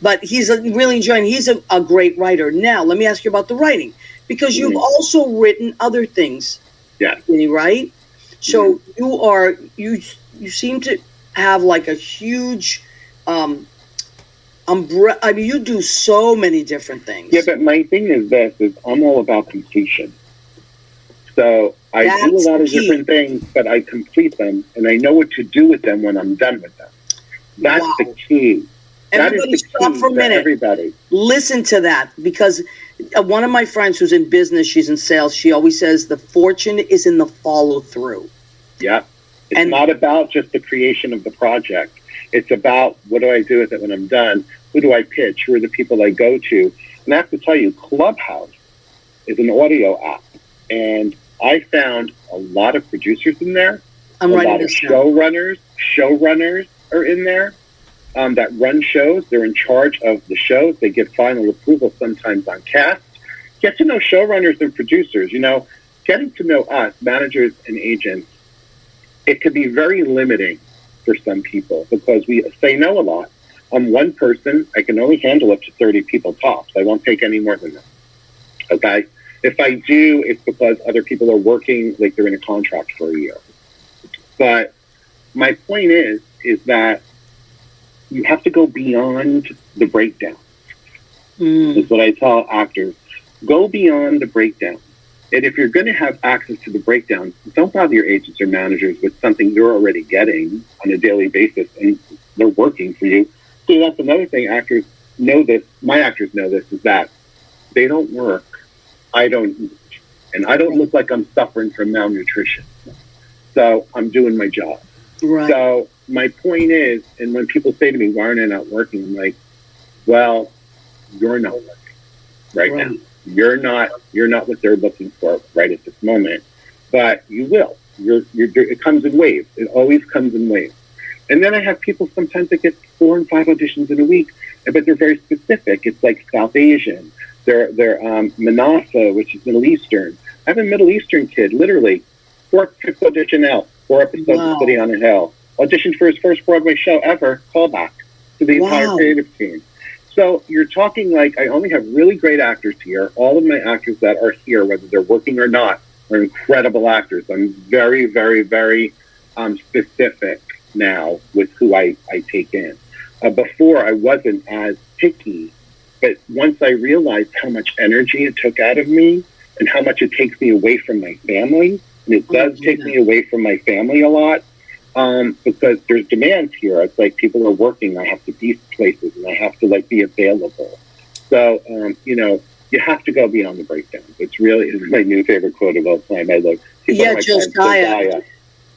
But he's really enjoying, he's a great writer. Now, let me ask you about the writing, because you've also written other things. Yeah. Right? So you seem to have like a huge umbrella. You do so many different things. Yeah, but my thing is I'm all about completion. So I do a lot of key. different things, but I complete them, and I know what to do with them when I'm done with them. That's the key. Everybody stop for a minute. Everybody. Listen to that, because one of my friends who's in business, she's in sales, she always says the fortune is in the follow through. Yeah. It's not about just the creation of the project. It's about what do I do with it when I'm done? Who do I pitch? Who are the people I go to? And I have to tell you, Clubhouse is an audio app. And I found a lot of producers in there. A lot of showrunners are in there that run shows. They're in charge of the shows. They give final approval sometimes on cast. Get to know showrunners and producers. You know, getting to know us, managers and agents, it could be very limiting for some people because we say no a lot. I'm one person. I can only handle up to 30 people tops. I won't take any more than that. Okay? If I do, it's because other people are working like they're in a contract for a year. But my point is that you have to go beyond the breakdown. That's what I tell actors. Go beyond the breakdown. And if you're going to have access to the breakdown, don't bother your agents or managers with something you're already getting on a daily basis and they're working for you. So that's another thing. Actors know this. My actors know this, is that they don't work. I don't eat. And I don't look like I'm suffering from malnutrition. So I'm doing my job. Right. So my point is, and when people say to me, why aren't I not working? I'm like, well, you're not working right now. You're not what they're looking for right at this moment, but you will. It comes in waves. It always comes in waves. And then I have people sometimes that get 4 and 5 auditions in a week, but they're very specific. It's like South Asian. They're Manasa, which is Middle Eastern. I have a Middle Eastern kid, literally, 4th audition out, 4 episodes of City on a Hill. Auditioned for his first Broadway show ever, callback to the entire creative team. So you're talking like I only have really great actors here. All of my actors that are here, whether they're working or not, are incredible actors. I'm very, very, very specific now with who I take in. Before, I wasn't as picky, but once I realized how much energy it took out of me and how much it takes me away from my family, and it does take me away from my family a lot, because there's demands here. It's like people are working. I have to be places and I have to be available. So, you have to go beyond the breakdown. It's my new favorite quote of all time. Josiah.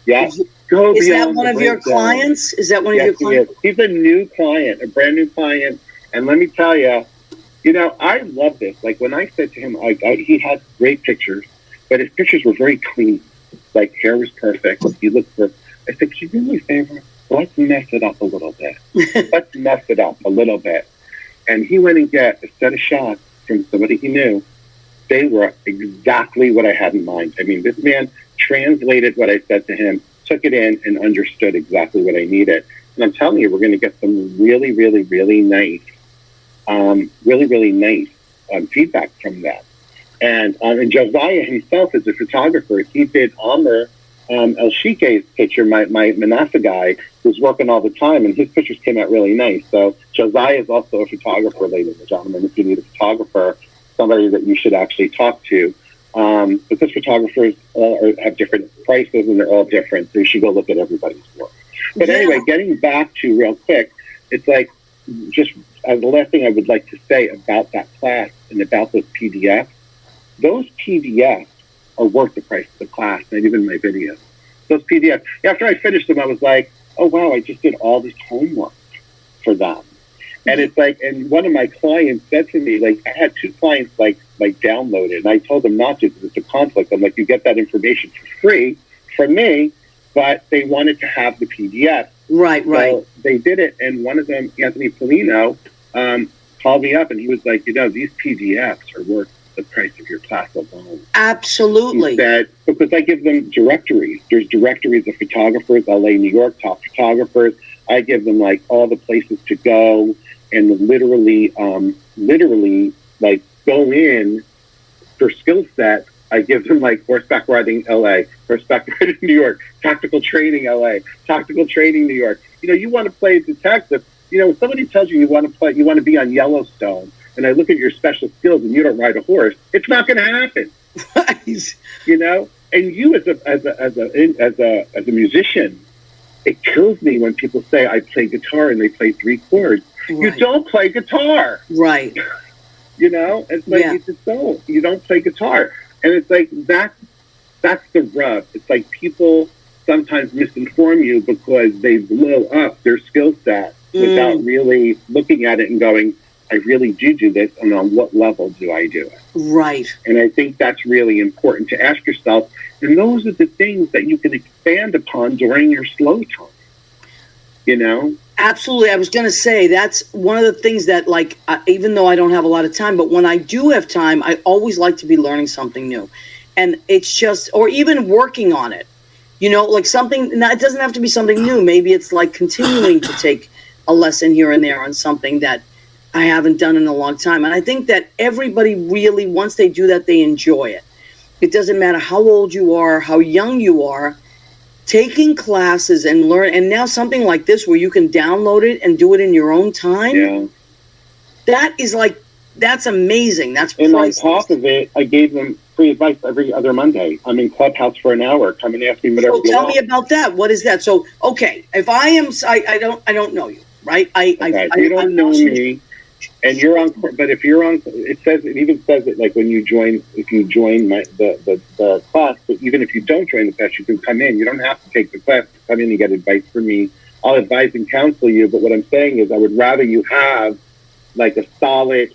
Yeah. Is that one of your clients? Is that one of your clients? He's a new client, a brand new client. And let me tell you, I love this. Like when I said to him, he had great pictures, but his pictures were very clean. Like hair was perfect. He looked perfect. I said, could you do me a favor? Let's mess it up a little bit. And he went and got a set of shots from somebody he knew. They were exactly what I had in mind. I mean, this man translated what I said to him, took it in, and understood exactly what I needed. And I'm telling you, we're going to get some really, really, really nice, feedback from that. And Josiah himself is a photographer. He did Amr El Shike's picture, my Manasa guy, who's working all the time, and his pictures came out really nice. So Josiah is also a photographer, ladies and gentlemen. If you need a photographer, somebody that you should actually talk to, because photographers have different prices and they're all different, so you should go look at everybody's work. But anyway, getting back to real quick, it's like just the last thing I would like to say about that class and about those PDFs. Those PDFs are worth the price of the class, not even my videos. Those PDFs, after I finished them, I was like, oh, wow, I just did all this homework for them. And it's like, and one of my clients said to me, like, I had 2 clients, like download it. And I told them not to because it's a conflict. I'm like, you get that information for free from me, but they wanted to have the PDF. Right. So they did it. And one of them, Anthony Polino, called me up and he was like, these PDFs are worth the price of your class alone. Absolutely. He said, because I give them directories. There's directories of photographers, LA, New York, top photographers. I give them like all the places to go and literally like go in for skill set. I give them like horseback riding LA, horseback riding New York, tactical training LA, tactical training New York. You want to play a detective. If somebody tells you you want to be on Yellowstone, and I look at your special skills and you don't ride a horse, it's not going to happen. and you as a musician, it kills me when people say I play guitar and they play 3 chords. Right. You don't play guitar. Right. You know, it's like you just don't. You don't play guitar, and it's like that's the rub. It's like people sometimes misinform you because they blow up their skill set without really looking at it and going, I really do this, and on what level do I do it? Right. And I think that's really important to ask yourself. And those are the things that you can expand upon during your slow time. You know? Absolutely. I was going to say that's one of the things that, like, even though I don't have a lot of time, but when I do have time, I always like to be learning something new. And it's just, or even working on it, you know, like something, it doesn't have to be something new. Maybe it's like continuing to take a lesson here and there on something that I haven't done in a long time. And I think that everybody really, once they do that, they enjoy it. It doesn't matter how old you are, how young you are, taking classes and learn. And now something like this where you can download it and do it in your own time. Yeah. That is like, that's amazing. That's and priceless. on top of it, I gave them free advice every other Monday. I'm in Clubhouse for an hour. Come and ask me whatever you tell want. me about that. What is that? So, okay, if I am, I don't know you, right? You don't know me, and you're on. But if you're on, it even says it like when you join. If you join the class, but even if you don't join the class, you can come in. You don't have to take the class to come in and get advice from me. I'll advise and counsel you. But what I'm saying is, I would rather you have like a solid,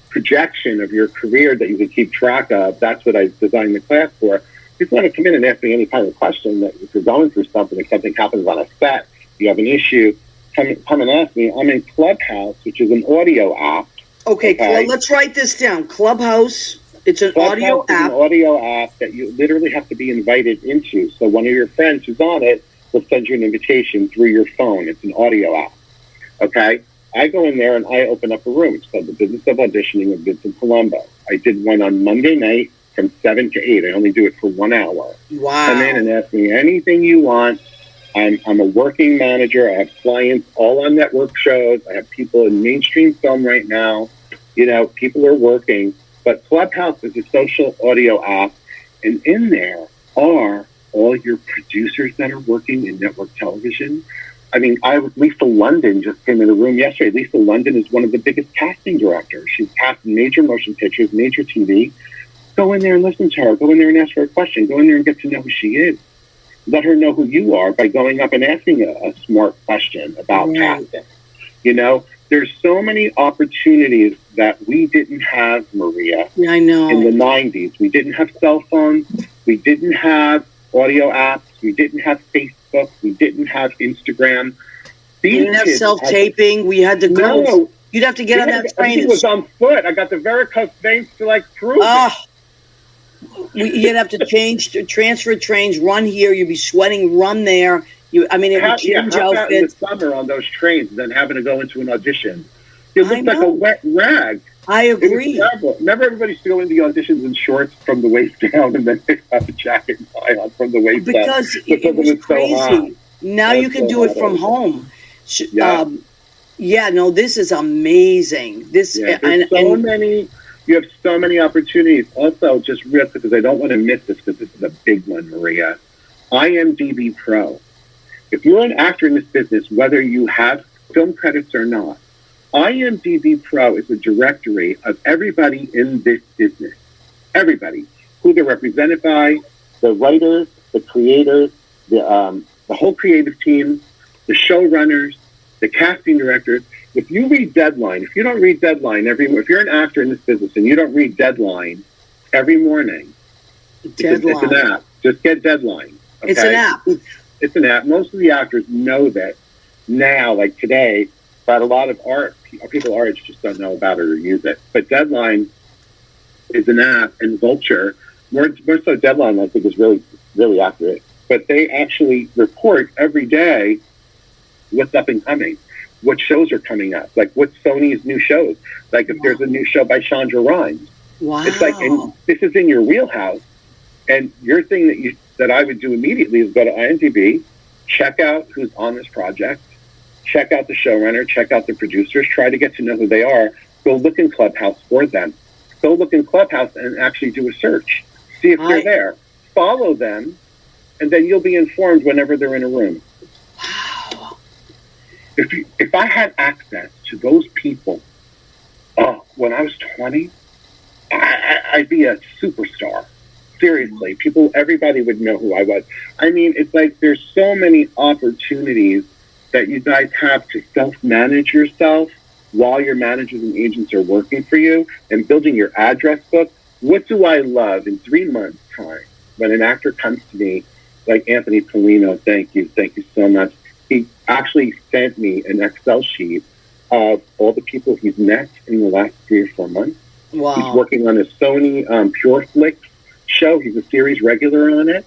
projection of your career that you can keep track of. That's what I designed the class for. If you want to come in and ask me any kind of question, that if you're going through something, if something happens on a set, you have an issue, come and ask me. I'm in Clubhouse, which is an audio app. Okay. Let's write this down. Clubhouse. It's an Clubhouse audio is app. An audio app that you literally have to be invited into. So one of your friends who's on it will send you an invitation through your phone. It's an audio app. Okay? I go in there and I open up a room. It's called the Business of Auditioning with Vincent Palumbo. I did one on Monday night from 7 to 8. I only do it for 1 hour. Wow. Come in and ask me anything you want. I'm a working manager. I have clients all on network shows. I have people in mainstream film right now. You know, people are working. But Clubhouse is a social audio app. And in there are all your producers that are working in network television. I mean, Lisa London just came in the room yesterday. Lisa London is one of the biggest casting directors. She's cast major motion pictures, major TV. Go in there and listen to her. Go in there and ask her a question. Go in there and get to know who she is. Let her know who you are by going up and asking a smart question about casting. You know, there's so many opportunities that we didn't have, Maria. Yeah, I know. In the 90s. We didn't have cell phones. We didn't have audio apps. We didn't have Facebook. We didn't have Instagram. We didn't have self-taping. We had to go. No. You'd have to get on that train. It was on foot. I got the varicose veins to prove it. You'd have to transfer trains, run here. You'd be sweating, run there. It would change outfits. In the summer on those trains, and then having to go into an audition. It looked like a wet rag. I agree. It was terrible. Remember, everybody used to go into the auditions in shorts from the waist down, and then they have a jacket and tie on from the waist down. Because it was crazy. So now you can do it from home. This is amazing. You have so many opportunities. Also, just real quick, because I don't want to miss this, because this is a big one, Maria. IMDb Pro. If you're an actor in this business, whether you have film credits or not, IMDb Pro is a directory of everybody in this business. Everybody. Who they're represented by, the writers, the creators, the whole creative team, the showrunners, the casting directors. If you read Deadline, if you don't read Deadline if you're an actor in this business and you don't read Deadline every morning, it's an app. Just get Deadline. Okay? It's an app. It's an app. Most of the actors know that now, like today, but a lot of people our age just don't know about it or use it. But Deadline is an app, and Vulture, more so Deadline, I think, is really, really accurate. But they actually report every day what's up and coming, what shows are coming up, like what's Sony's new shows. Like if there's a new show by Chandra Rhimes. Wow. It's like, and this is in your wheelhouse. And your thing that I would do immediately is go to IMDb, check out who's on this project, check out the showrunner, check out the producers, try to get to know who they are. Go look in Clubhouse for them. Go look in Clubhouse and actually do a search. See if they're there. Follow them, and then you'll be informed whenever they're in a room. Wow. If I had access to those people, when I was 20, I'd be a superstar. Seriously, everybody would know who I was. I mean, it's like there's so many opportunities that you guys have to self-manage yourself while your managers and agents are working for you and building your address book. What do I love in 3 months' time when an actor comes to me, like Anthony Polino, thank you so much. He actually sent me an Excel sheet of all the people he's met in the last 3 or 4 months. Wow. He's working on a Sony Pure Flicks show. He's a series regular on it.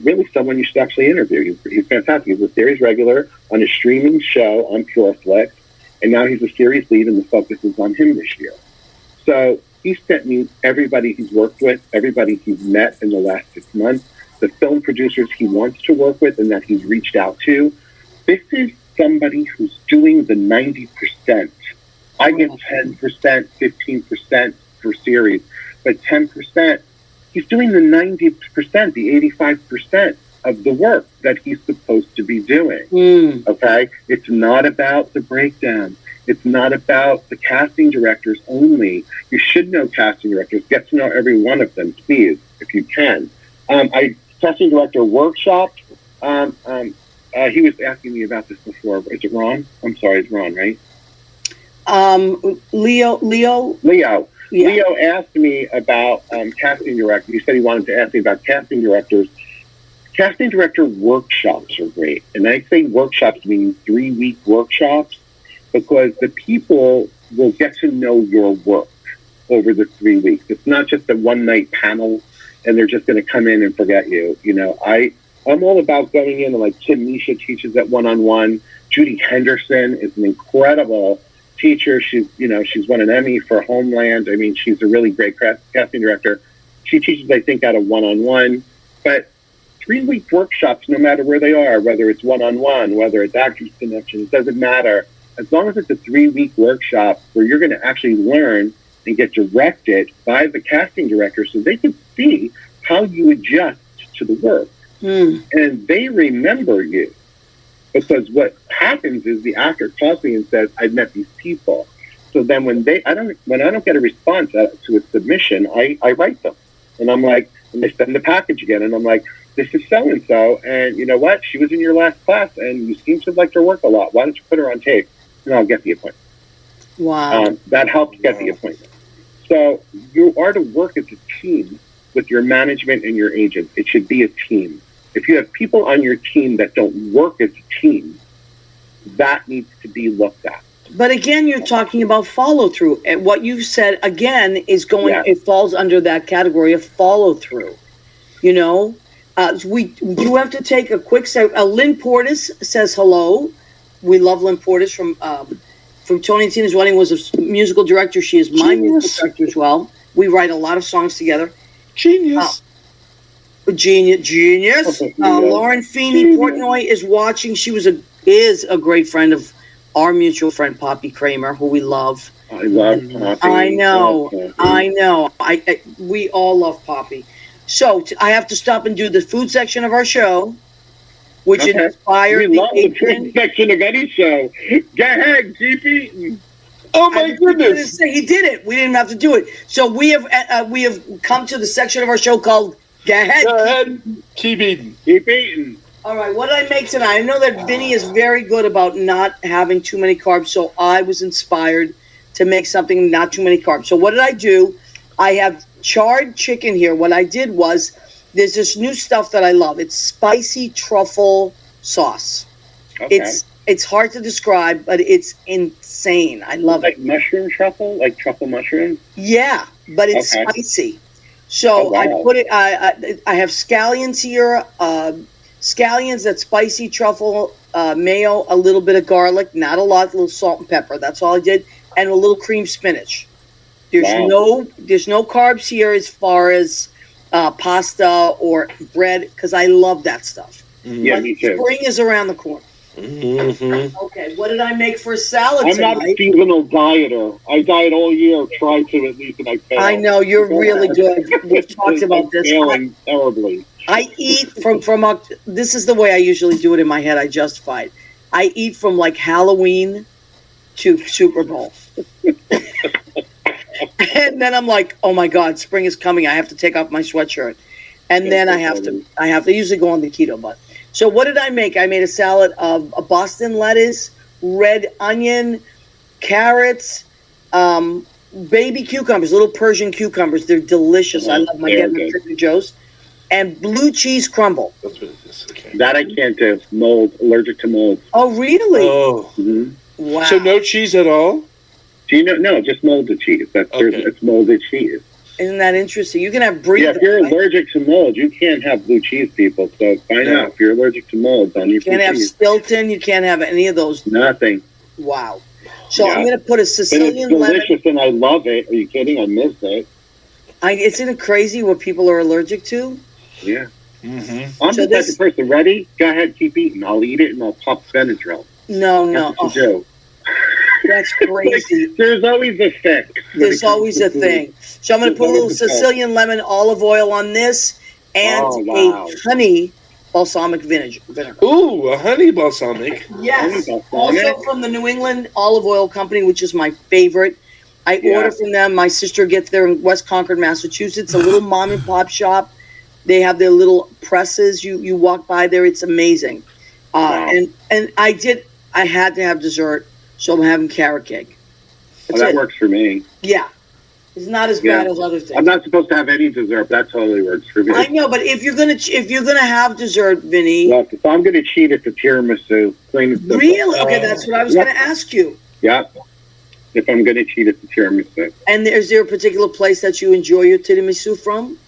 Really someone you should actually interview. He's fantastic. He's a series regular on a streaming show on Pure Flicks, and now he's a series lead, and the focus is on him this year. So he sent me everybody he's worked with, everybody he's met in the last 6 months, the film producers he wants to work with and that he's reached out to. This is somebody who's doing the 90%. I get 10%, 15% for series, but 10%, he's doing the 90%, the 85% of the work that he's supposed to be doing. Okay? It's not about the breakdown. It's not about the casting directors only. You should know casting directors. Get to know every one of them, please, if you can. Casting director workshop. He was asking me about this before. Is it Ron? I'm sorry, it's Ron, right? Leo. Yeah. Leo asked me about casting directors. He said he wanted to ask me about casting directors. Casting director workshops are great. And I say workshops meaning 3-week workshops because the people will get to know your work over the 3 weeks. It's not just a one-night panel and they're just going to come in and forget you. You know, I'm all about going in, and like Tim Misha teaches at one-on-one. Judy Henderson is an incredible teacher. She's won an Emmy for Homeland. I mean, she's a really great casting director. She teaches, I think, at a one-on-one. But 3-week workshops, no matter where they are, whether it's one-on-one, whether it's Actors Connection, it doesn't matter. As long as it's a 3-week workshop where you're going to actually learn and get directed by the casting director so they can see how you adjust to the work. And they remember you. Because what happens is the actor calls me and says, I've met these people. So then when I don't get a response to a submission, I write them. And I'm like, and they send the package again. And I'm like, this is so-and-so. And you know what? She was in your last class and you seem to like her work a lot. Why don't you put her on tape? And I'll get the appointment. Wow. That helps get the appointment. So you are to work as a team with your management and your agent. It should be a team. If you have people on your team that don't work as a team, that needs to be looked at. But again, you're talking about follow through. And what you said again is it falls under that category of follow through. You know, you have to take a quick step. Lynn Portis says hello. We love Lynn Portis from Tony and Tina's Wedding, was a musical director. She is my musical director as well. We write a lot of songs together. Genius. Genius. Lauren Feeney Portnoy is watching. She is a great friend of our mutual friend Poppy Kramer, who we love. I love Poppy. I know. We all love Poppy. So I have to stop and do the food section of our show, which inspired we love the food section of any show. Go ahead, keep eating. Oh my goodness! He did it. We didn't have to do it. So we have come to the section of our show called Go ahead. Keep eating. Keep eating. All right, what did I make tonight? I know that Vinny is very good about not having too many carbs, so I was inspired to make something not too many carbs. So what did I do? I have charred chicken here. What I did was, there's this new stuff that I love. It's spicy truffle sauce. Okay. It's hard to describe, but it's insane. I love it. Like mushroom truffle? Like truffle mushroom? Yeah, but it's spicy. So I put it. I have scallions here. Scallions, that spicy truffle, mayo, a little bit of garlic, not a lot, a little salt and pepper. That's all I did, and a little cream spinach. There's no carbs here as far as pasta or bread, because I love that stuff. Yeah, me too. Spring is around the corner. Mm-hmm. Okay, what did I make for a salad I'm not a tonight? seasonal dieter. I diet all year, try to at least, and I fail. I know, you're really good. We've talked about this. Failing terribly. I eat from this is the way I usually do it in my head. I justify it. I eat from like Halloween to Super Bowl. And then I'm like, oh my God, spring is coming. I have to take off my sweatshirt. And then I have to usually go on the keto, but. So what did I make? I made a salad of a Boston lettuce, red onion, carrots, baby cucumbers, little Persian cucumbers. They're delicious. I love my getting at Trader Joe's. And blue cheese crumble. That's what it is. Okay. That I can't do. Mold. Allergic to mold. Oh, really? Oh. Mm-hmm. Wow. So no cheese at all? Do you know? No, just molded cheese. It's molded cheese. Isn't that interesting? You can have brie. Yeah, if you're allergic to mold, you can't have blue cheese, people. So find out if you're allergic to mold. Don't eat blue cheese. You can't have Stilton. You can't have any of those. Nothing. Wow. So I'm going to put a Sicilian but it's lemon. delicious, and I love it. Are you kidding? I miss it. Isn't it crazy what people are allergic to? Yeah. Mm-hmm. I'm the type of person. Ready? Go ahead, keep eating. I'll eat it, and I'll pop Benadryl. No. That's what you do. That's crazy. There's always a thing. There's always a thing. So I'm going to put a little Sicilian lemon olive oil on this and a honey balsamic vinegar. Ooh, a honey balsamic. Yes. Also from the New England Olive Oil Company, which is my favorite. I order from them. My sister gets there in West Concord, Massachusetts, a little mom and pop shop. They have their little presses. You walk by there. It's amazing. And I had to have dessert. So I'm having carrot cake. That works for me. Yeah. It's not as bad as other things. I'm not supposed to have any dessert. That totally works for me. I know, but if you're gonna have dessert, Vinny. Look, if I'm gonna cheat, it's a tiramisu. Plain and simple. Really? Okay, that's what I was gonna ask you. Yeah. If I'm gonna cheat, it's a tiramisu. And is there a particular place that you enjoy your tiramisu from?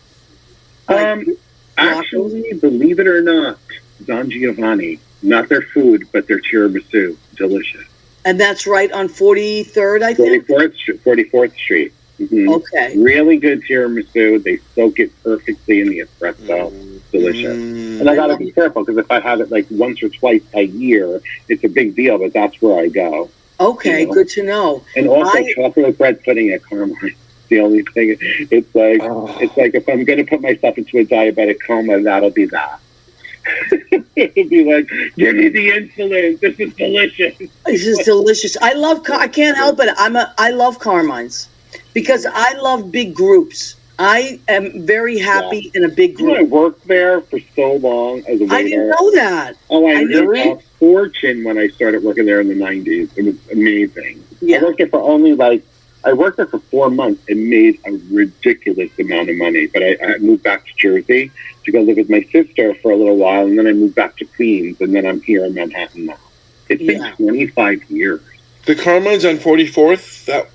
Actually, believe it or not, Don Giovanni. Not their food, but their tiramisu. Delicious. And that's right on 43rd, I think? 44th Street. Mm-hmm. Okay. Really good tiramisu. They soak it perfectly in the espresso. Delicious. And I got to be careful because if I have it like once or twice a year, it's a big deal, but that's where I go. Okay, good to know. And also chocolate bread pudding at Carmine. The only thing, it's like if I'm going to put myself into a diabetic coma, that'll be that. It'll be like, give me the insulin. This is delicious. This is delicious. I can't help it. I love Carmine's because I love big groups. I am very happy in a big group. I worked there for so long as a waiter. I didn't know that. Oh, I made a fortune when I started working there in the 90s. It was amazing. Yeah. I worked there for 4 months and made a ridiculous amount of money. But I moved back to Jersey to go live with my sister for a little while, and then I moved back to Queens, and then I'm here in Manhattan now. It's been 25 years. The Carmine's on 44th? That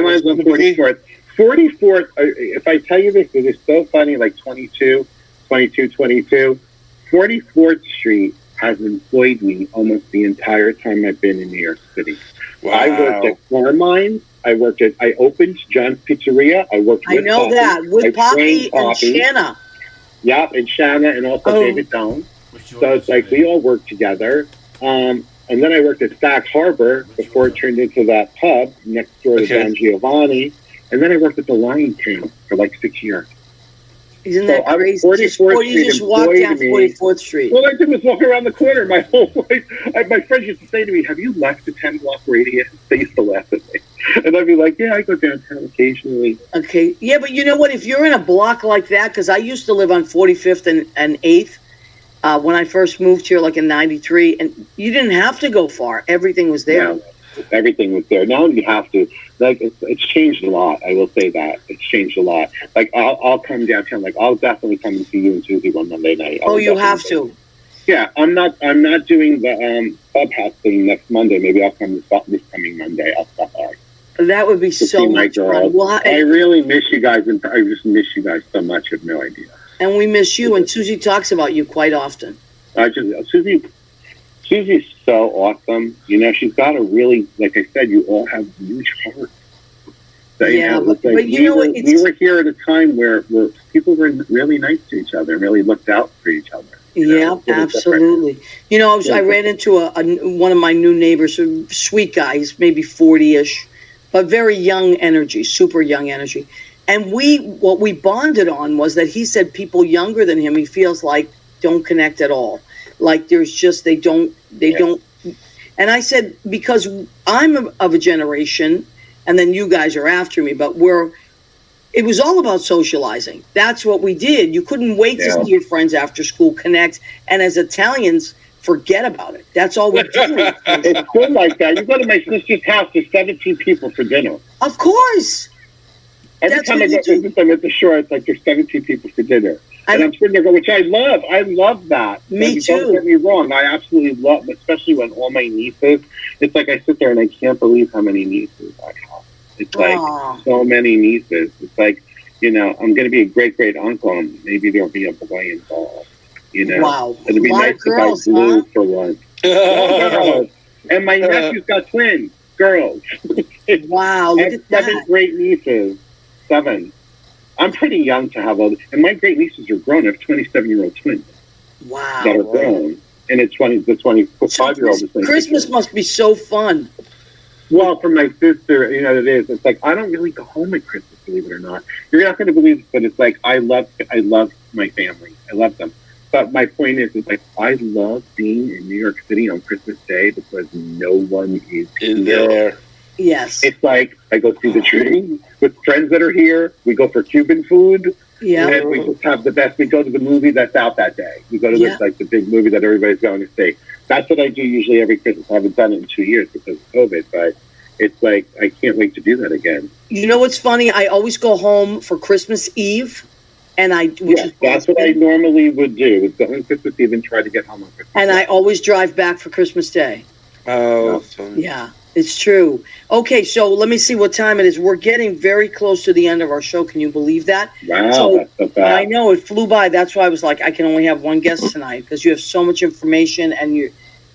was on 44th. 44th, if I tell you this, it is so funny, like 22, 44th Street has employed me almost the entire time I've been in New York City. Wow. I worked at Carmine's. I opened John's Pizzeria. I worked with Poppy. That, with Poppy and Shanna. Yeah, and Shanna and also David Doan. So it's like we all worked together. And then I worked at Sag Harbor before it turned into that pub next door to Don Giovanni. And then I worked at the Lion King for like 6 years. Isn't that crazy? You just walk down 44th Street. All I did was walk around the corner my whole life. My friends used to say to me, have you left the 10-block radius? They used to laugh at me. And I'd be like, yeah, I go downtown occasionally. Okay. Yeah, but you know what? If you're in a block like that, because I used to live on 45th and 8th when I first moved here, like in 93, and you didn't have to go far. Everything was there. Yeah, everything was there. Now you have to. Like, it's changed a lot. I will say that. It's changed a lot. Like, I'll come downtown. Like, I'll definitely come and see you and Susie one Monday night. You have to. Yeah, I'm not doing the clubhouse thing next Monday. Maybe I'll come this coming Monday. I'll stop by. That would be so much fun. Well, I really miss you guys, and I just miss you guys so much. I have no idea. And we miss you, and Susie talks about you quite often. Susie's so awesome. You know, she's got a really, like I said, you all have huge hearts. So, but you know what? We were here at a time where people were really nice to each other and really looked out for each other. Yeah, absolutely. You know, I ran into one of my new neighbors, a sweet guy. He's maybe 40-ish, but very young energy, super young energy. And what we bonded on was that he said people younger than him, he feels like don't connect at all. Like there's just, they don't. And I said, because I'm of a generation, and then you guys are after me, but it was all about socializing. That's what we did. You couldn't wait to see your friends after school, connect, and as Italians, forget about it. That's all we do. It's good like that. You go to my sister's house, there's 17 people for dinner. Of course. Every time I go at the shore, it's like there's 17 people for dinner. And I'm sitting there, which I love. I love that. Me too. Don't get me wrong. I absolutely love, especially when all my nieces, it's like I sit there and I can't believe how many nieces I have. It's like so many nieces. It's like, I'm going to be a great uncle, and maybe there'll be a boy involved. Wow. It'll be nice girls, if I blew for once. Girls. And my nephew's got twins, girls. Wow, look at that. 7 great nieces. 7. I'm pretty young to have all this. And my great nieces are grown. I have 27-year-old twins. Wow. That are grown. And the 25-year-old is Christmas must be so fun. Well, for my sister, it is. It's like, I don't really go home at Christmas, believe it or not. You're not going to believe it, but it's like, I love my family. I love them. But my point is like, I love being in New York City on Christmas Day because no one is in there. Yes. It's like, I go see the tree with friends that are here. We go for Cuban food. Yeah. And we just have the best. We go to the movie that's out that day. We go to the big movie that everybody's going to see. That's what I do usually every Christmas. I haven't done it in 2 years because of COVID, but it's like, I can't wait to do that again. You know what's funny? I always go home for Christmas Eve. And that's what I normally would do, is go on Christmas Eve and try to get home on Christmas And Day. I always drive back for Christmas Day. Oh. Yeah, it's true. Okay, so let me see what time it is. We're getting very close to the end of our show. Can you believe that? Wow, that's so bad. I know, it flew by. That's why I was like, I can only have one guest tonight because you have so much information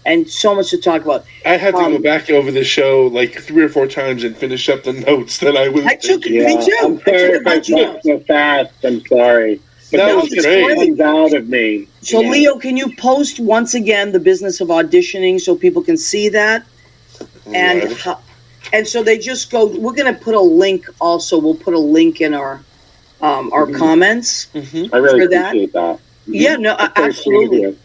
and so much to talk about. I had to go back over the show like 3 or 4 times and finish up the notes that I was taking. Me too. I'm sorry if I talk so fast. I'm sorry. But that was great. It comes out of me. So, Leo, can you post once again the Business of Auditioning so people can see that? And so they just go. We're going to put a link. Also, we'll put a link in our comments. I really appreciate that. Yeah, no, absolutely.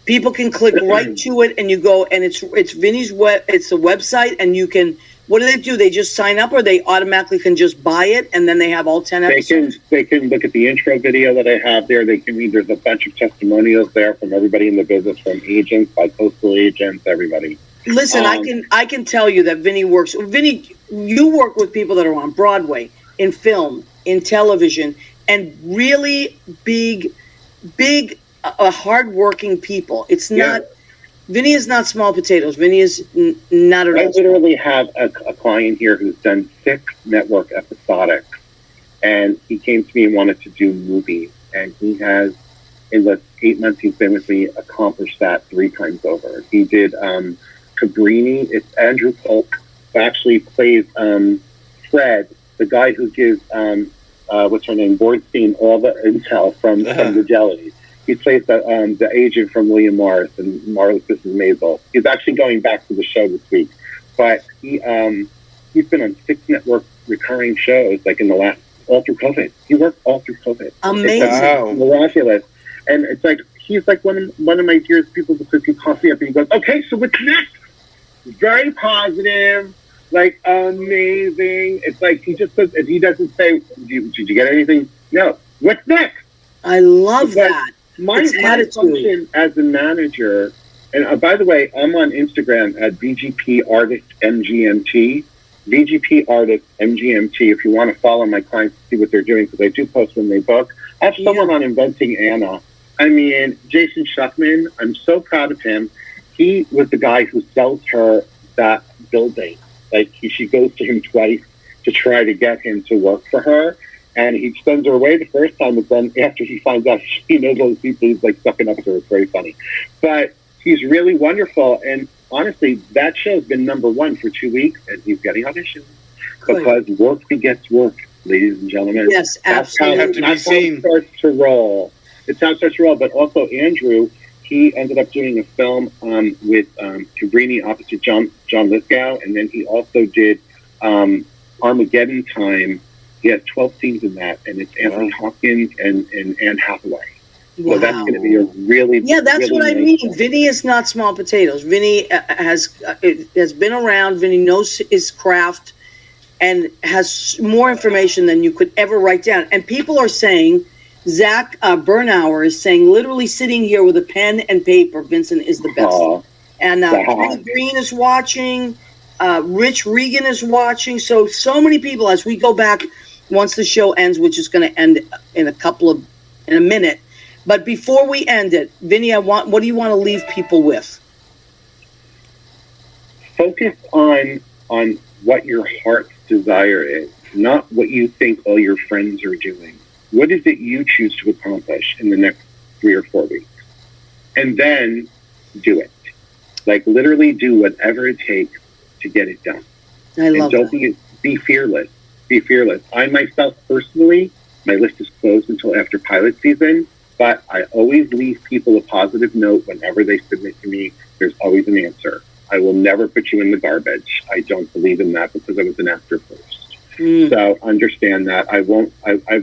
People can click right to it, and you go, and it's Vinny's web. It's a website, and you can. What do? They just sign up, or they automatically can just buy it, and then they have all 10 episodes? They can look at the intro video that I have there. They can read. There's a bunch of testimonials there from everybody in the business, from agents, by coastal agents, everybody. Listen, I can tell you that Vinny works. Vinny, you work with people that are on Broadway, in film, in television, and really big, hardworking people. It's not. Vinny is not small potatoes. Vinny is not at all. I literally have a client here who's done 6 network episodics, and he came to me and wanted to do movies, and he has, in the 8 months he's been with me, accomplished that 3 times over. He did Cabrini. It's Andrew Polk, who actually plays Fred, the guy who gives what's her name, Bornstein, all the intel from the deli. He plays the agent from William Morris and Marvelous Mrs. Maisel. He's actually going back to the show this week. But he's been on 6 network recurring shows, like in the last, all through COVID. He worked all through COVID. Amazing. It's miraculous. And it's like, he's like one of my dearest people because he calls me up and he goes, okay, so what's next? Very positive, like amazing. It's like he just says, he doesn't say, did you get anything? No. What's next? I love that. My function as a manager, and by the way, I'm on Instagram at VGP Artist MGMT. VGP Artist MGMT. If you want to follow my clients to see what they're doing, because I do post when they book. I have someone on Inventing Anna. I mean, Jason Schuckman. I'm so proud of him. He was the guy who sells her that building. Like she goes to him twice to try to get him to work for her. And he sends her away the first time, but then after he finds out she knows all the people, he's like sucking up to her. It's very funny. But he's really wonderful. And honestly, that show's been #1 for 2 weeks, and he's getting auditions. Because work begets work, ladies and gentlemen. Yes, absolutely. That's how it starts to roll. It's how it starts to roll. But also, Andrew, he ended up doing a film with Cabrini opposite John Lithgow, and then he also did Armageddon Time. He has 12 scenes in that, and it's Anthony Hopkins and Anne Hathaway. Wow. So that's going to be a really that's really what I nice mean. film. Vinny is not small potatoes. Vinny has been around. Vinny knows his craft and has more information than you could ever write down. And people are saying, Zach Bernauer is saying, literally sitting here with a pen and paper, Vincent is the best. And Kenny Green is watching. Rich Regan is watching. So many people, as we go back once the show ends, which is going to end in a minute. But before we end it, Vinny, what do you want to leave people with? Focus on what your heart's desire is, not what you think all your friends are doing. What is it you choose to accomplish in the next 3 or 4 weeks? And then do it. Like, literally do whatever it takes to get it done. I love that. Be fearless. Be fearless. I myself personally, my list is closed until after pilot season, but I always leave people a positive note whenever they submit to me. There's always an answer. I will never put you in the garbage. I don't believe in that because I was an actor first. So understand that. I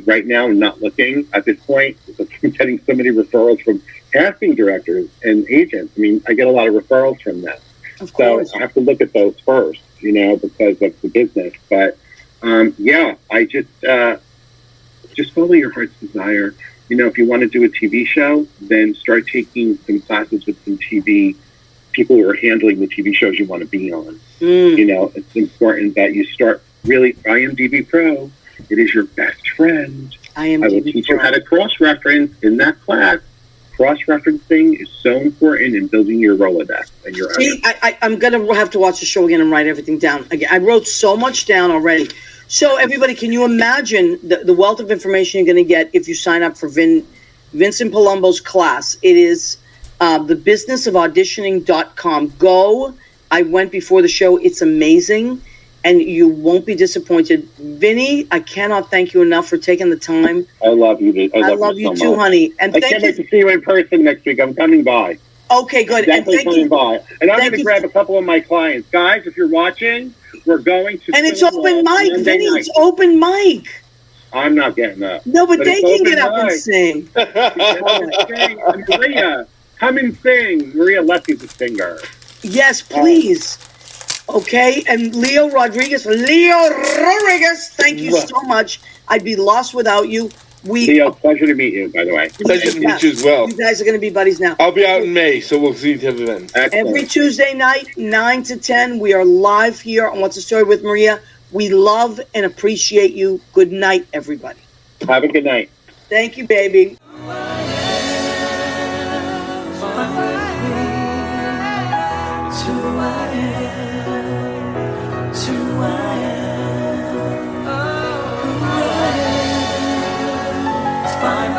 right now I'm not looking at this point because I'm getting so many referrals from casting directors and agents. I mean, I get a lot of referrals from them. Of course. So I have to look at those first, because of the business. But I just follow your heart's desire. If you want to do a TV show, then start taking some classes with some TV people who are handling the TV shows you want to be on. It's important that you start really IMDb Pro. It is your best friend. I will teach you how to cross-reference in that class. Cross-referencing is so important in building your Rolodex and your. See, I'm gonna have to watch the show again and write everything down again. I wrote so much down already. So everybody, can you imagine the wealth of information you're going to get if you sign up for Vincent Palumbo's class? It is thebusinessofauditioning.com. Go. I went before the show. It's amazing, and you won't be disappointed. Vinny, I cannot thank you enough for taking the time. I love you. I love you so too, much. honey. And I can't wait to see you in person next week. I'm coming by. Okay, good. Definitely coming by. And I'm going to grab a couple of my clients. Guys, if you're watching, we're going to... And it's open mic, Vinny. It's open mic. I'm not getting up. No, but they can get up and sing. And Maria, come and sing. Maria Leslie's a singer. Yes, please. Okay, and Leo Rodriguez, thank you so much. I'd be lost without you. Leo, pleasure to meet you, by the way. Pleasure to meet you as well. You guys are going to be buddies now. I'll be out in May, so we'll see each other then. Every Tuesday night, 9 to 10, we are live here on What's the Story with Maria. We love and appreciate you. Good night, everybody. Have a good night. Thank you, baby. Find